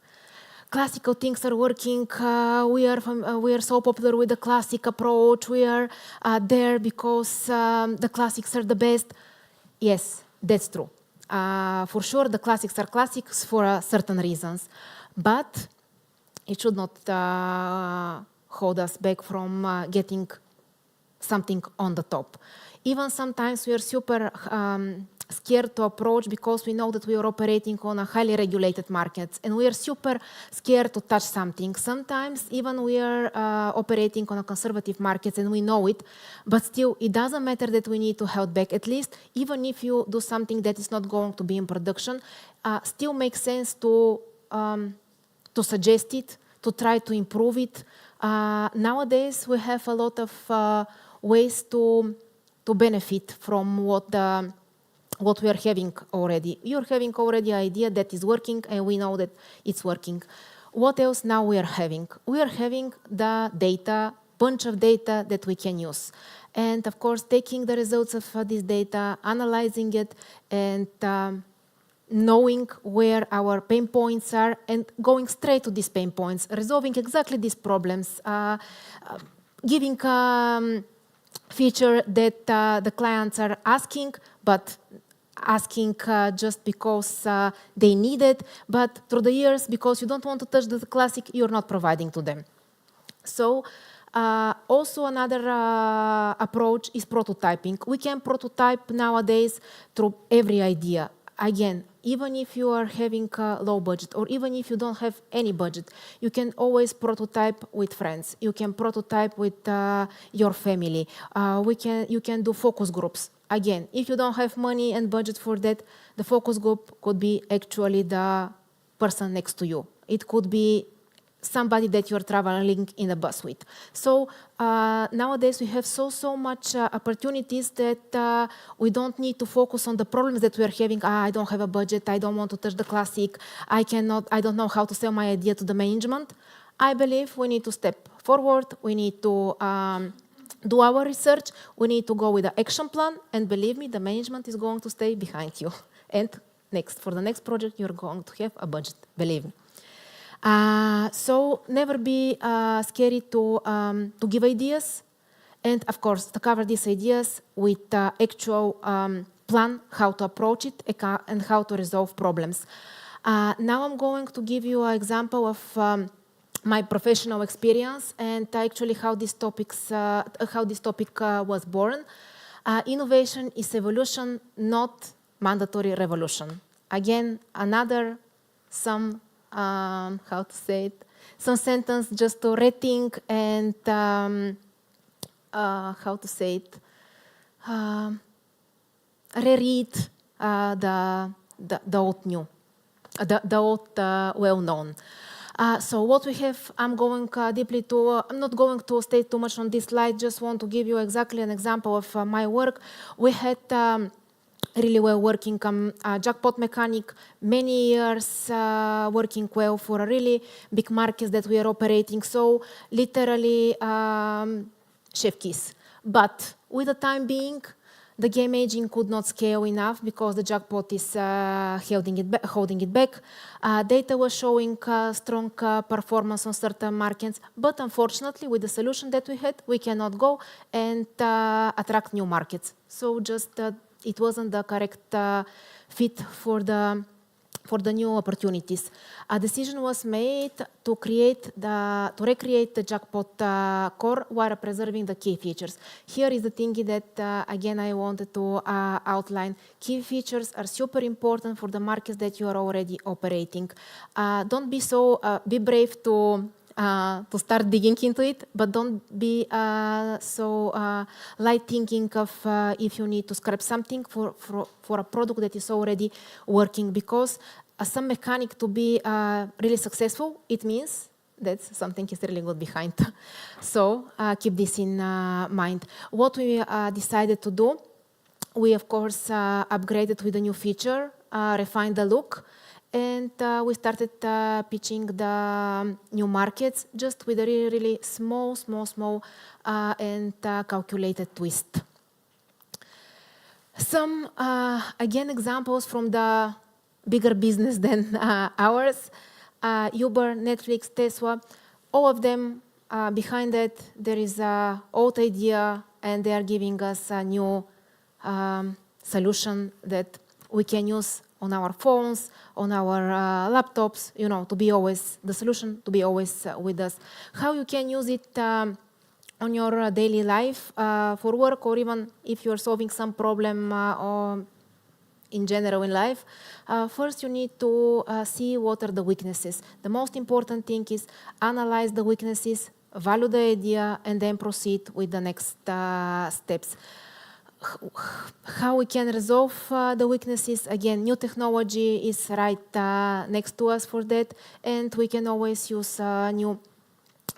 Classical things are working. We are so popular with the classic approach. We are there because the classics are the best. Yes, that's true. For sure, the classics are classics for certain reasons, but it should not hold us back from getting something on the top. Even sometimes we are super scared to approach because we know that we are operating on a highly regulated market and we are super scared to touch something. Sometimes even we are operating on a conservative market and we know it, but still it doesn't matter that we need to hold back. At least even if you do something that is not going to be in production, still makes sense to suggest it, to try to improve it. Nowadays we have a lot of ways to benefit from what we are having already. You are having already an idea that is working and we know that it's working. What else now we are having? We are having the data, bunch of data that we can use. And of course, taking the results of this data, analyzing it, and knowing where our pain points are and going straight to these pain points, resolving exactly these problems, giving feature that the clients are asking, but asking just because they need it, but through the years, because you don't want to touch the classic, you're not providing to them. So also another approach is prototyping. We can prototype nowadays through every idea. Again, even if you are having a low budget or even if you don't have any budget, you can always prototype with friends. You can prototype with your family. You can do focus groups. Again, if you don't have money and budget for that, the focus group could be actually the person next to you. It could be somebody that you're traveling in a bus with. So nowadays we have so much opportunities that we don't need to focus on the problems that we are having. I don't have a budget, I don't want to touch the classic, I don't know how to sell my idea to the management. I believe we need to step forward, we need to do our research, we need to go with an action plan, and believe me, the management is going to stay behind you. And for the next project, you're going to have a budget, believe me. So never be scary to give ideas, and of course to cover these ideas with actual plan how to approach it and how to resolve problems. Now I'm going to give you an example of my professional experience and actually how this topic was born. Innovation is evolution, not mandatory revolution. Again, another some sentence just to rethink and reread the old new, the old well-known. So what we have, I'm going deeply to, I'm not going to stay too much on this slide, just want to give you exactly an example of my work. We had really well working jackpot mechanic, many years working well for a really big markets that we are operating. So literally chef kiss. But with the time being, the game aging could not scale enough because the jackpot is holding it back. Data was showing strong performance on certain markets, but unfortunately, with the solution that we had, we cannot go and attract new markets. So just it wasn't the correct fit for the new opportunities. A decision was made to recreate the jackpot core while preserving the key features. Here is the thing that again I wanted to outline. Key features are super important for the markets that you are already operating. Don't be be brave to start digging into it, but don't be so light thinking of if you need to scrap something for a product that is already working, because some mechanic to be really successful, it means that something is really good behind. So keep this in mind. What we decided to do, we of course upgraded with a new feature, refined the look, and we started pitching the new markets just with a really small and calculated twist. Some, again, examples from the bigger business than ours. Uber, Netflix, Tesla, all of them, behind it, there is an old idea, and they are giving us a new solution that we can use on our phones, on our laptops, to be always, the solution to be always with us. How you can use it on your daily life for work, or even if you're solving some problem in general in life, first you need to see what are the weaknesses. The most important thing is analyze the weaknesses, value the idea, and then proceed with the next steps. How we can resolve the weaknesses? Again, new technology is right next to us for that, and we can always use new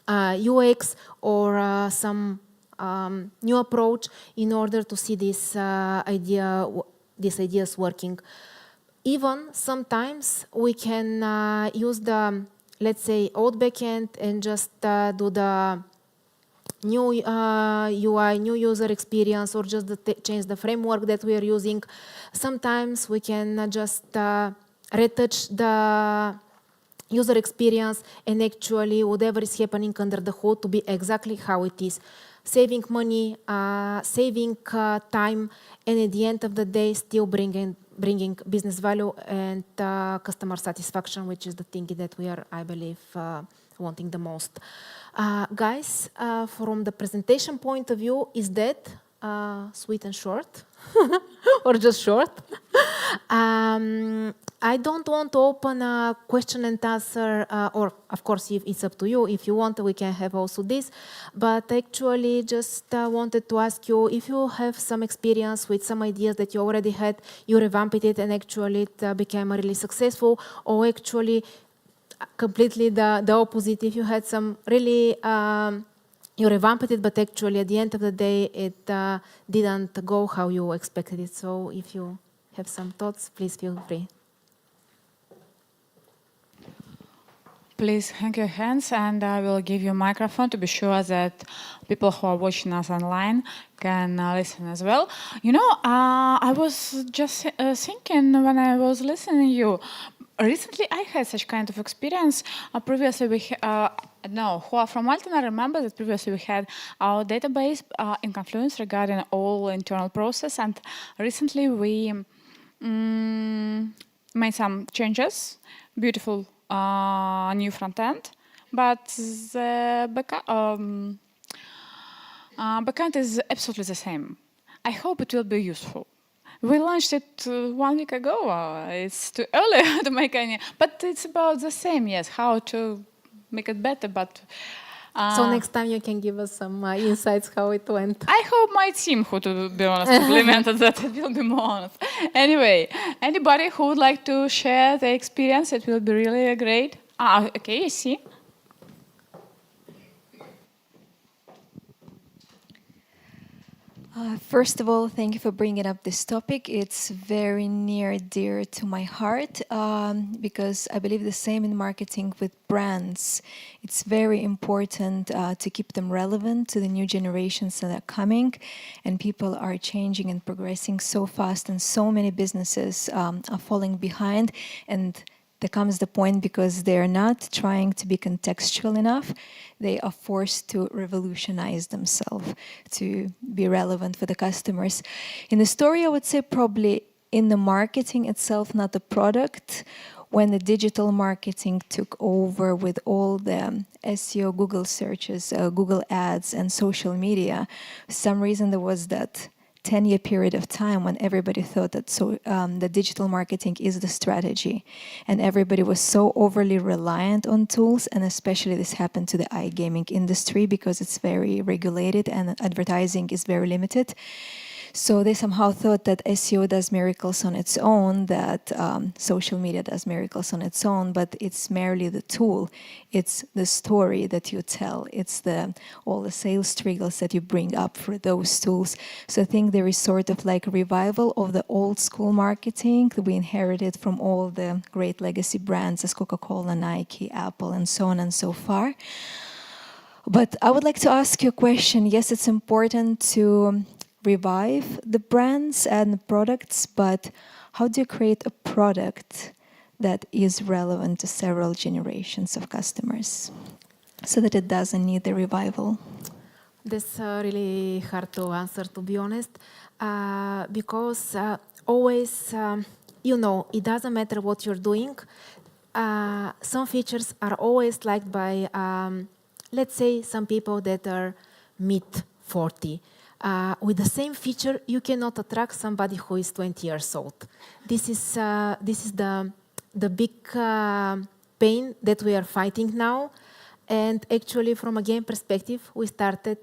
UX or some new approach in order to see these ideas working. Even sometimes we can use the, let's say, old backend and just do the new UI, new user experience, or just change the framework that we are using. Sometimes we can just retouch the user experience and actually whatever is happening under the hood to be exactly how it is. Saving money, saving time, and at the end of the day, still bringing business value and customer satisfaction, which is the thing that we are, I believe, wanting the most. Guys, from the presentation point of view, is that sweet and short? Or just short? I don't want to open a question and answer, or of course, if it's up to you. If you want, we can have also this. But actually, just wanted to ask you if you have some experience with some ideas that you already had, you revamped it, and actually it became really successful, or actually completely the opposite. If you had some really, you revamped it, but actually at the end of the day, it didn't go how you expected it. So if you have some thoughts, please feel free. Please hang your hands, and I will give you a microphone to be sure that people who are watching us online can listen as well. You know, I was just thinking when I was listening to you, recently I had such kind of experience. Previously we who are from Altenar remember that previously we had our database in Confluence regarding all internal process, and recently we made some changes, beautiful new front end, but the backend is absolutely the same. I hope it will be useful. We launched it 1 week ago. It's too early to make any, but it's about the same. Yes, how to make it better, but. So next time you can give us some insights how it went. I hope my team, who to be honest, implemented that, it will be more honest. Anyway, anybody who would like to share their experience, it will be really great. Okay, I see. First of all, thank you for bringing up this topic. It's very near dear to my heart because I believe the same in marketing with brands. It's very important to keep them relevant to the new generations that are coming, and people are changing and progressing so fast, and so many businesses are falling behind, and there comes the point because they're not trying to be contextual enough. They are forced to revolutionize themselves to be relevant for the customers. In the story, I would say probably in the marketing itself, not the product. When the digital marketing took over with all the SEO, Google searches, Google ads, and social media, for some reason there was that 10-year period of time when everybody thought that the digital marketing is the strategy, and everybody was so overly reliant on tools, and especially this happened to the iGaming industry because it's very regulated and advertising is very limited. So they somehow thought that SEO does miracles on its own, that social media does miracles on its own, but it's merely the tool. It's the story that you tell. It's all the sales triggers that you bring up for those tools. So I think there is sort of like a revival of the old school marketing that we inherited from all the great legacy brands as Coca-Cola, Nike, Apple, and so on and so far. But I would like to ask you a question. Yes, it's important to revive the brands and products, but how do you create a product that is relevant to several generations of customers so that it doesn't need the revival? That's really hard to answer, to be honest, because always, it doesn't matter what you're doing. Some features are always liked by, let's say, some people that are mid-40. with the same feature, you cannot attract somebody who is 20 years old. This is the big pain that we are fighting now. And actually, from a game perspective, we started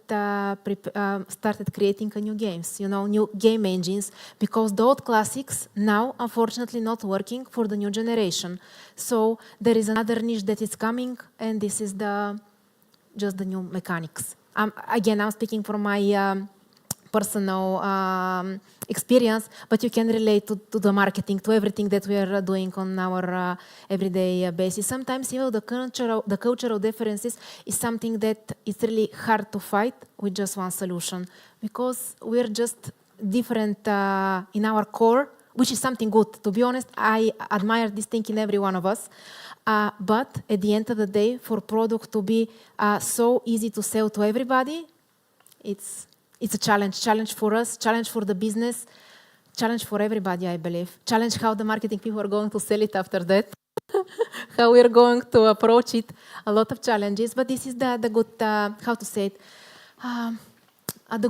creating new games, new game engines, because the old classics now, unfortunately, not working for the new generation. So there is another niche that is coming, and this is just the new mechanics. Again, I'm speaking from my personal experience, but you can relate to the marketing, to everything that we are doing on our everyday basis. Sometimes even the cultural differences is something that is really hard to fight with just one solution, because we're just different in our core, which is something good. To be honest, I admire this thing in every one of us. But at the end of the day, for product to be so easy to sell to everybody, it's a challenge for us, challenge for the business, challenge for everybody, I believe. Challenge how the marketing people are going to sell it after that, how we're going to approach it. A lot of challenges, but this is the good, how to say it, the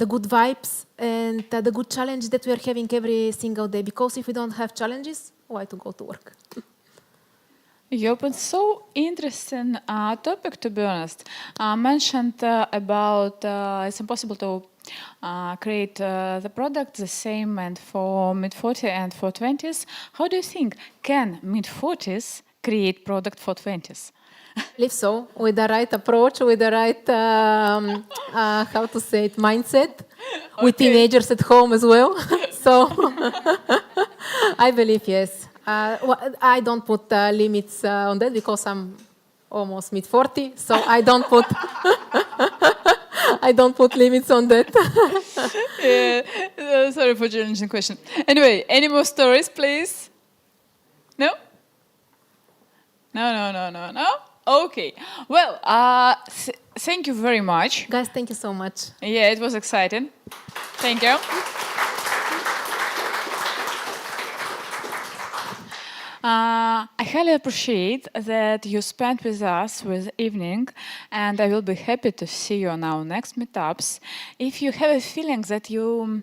good vibes and the good challenge that we are having every single day. Because if we don't have challenges, why to go to work? You opened so interesting topic, to be honest. Mentioned about it's impossible to create the product the same and for mid-40s and for 20s. How do you think can mid-40s create product for 20s? I believe so, with the right approach, with the right, how to say it, mindset, with teenagers at home as well. So I believe yes. I don't put limits on that because I'm almost mid-40, so I don't put I don't put limits on that. Yeah, sorry for challenging question. Anyway, any more stories, please? No? No. Okay. Well, thank you very much. Guys, thank you so much. Yeah, it was exciting. Thank you. I highly appreciate that you spent with us this evening, and I will be happy to see you on our next meetups. If you have a feeling that you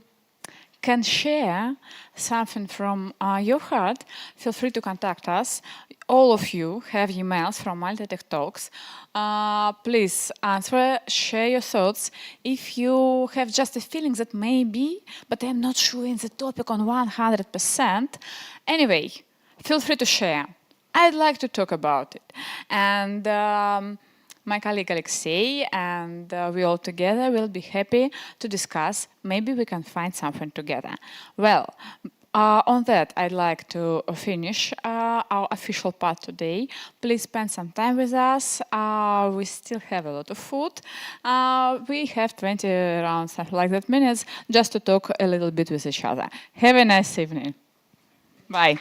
can share something from your heart, feel free to contact us. All of you have emails from Malta Tech Talks. Please answer, share your thoughts. If you have just a feeling that maybe, but I'm not sure in the topic on 100%, anyway, feel free to share. I'd like to talk about it. And my colleague Alexei and we all together will be happy to discuss. Maybe we can find something together. Well, on that, I'd like to finish our official part today. Please spend some time with us. We still have a lot of food. We have 20 around something like that minutes just to talk a little bit with each other. Have a nice evening. Bye.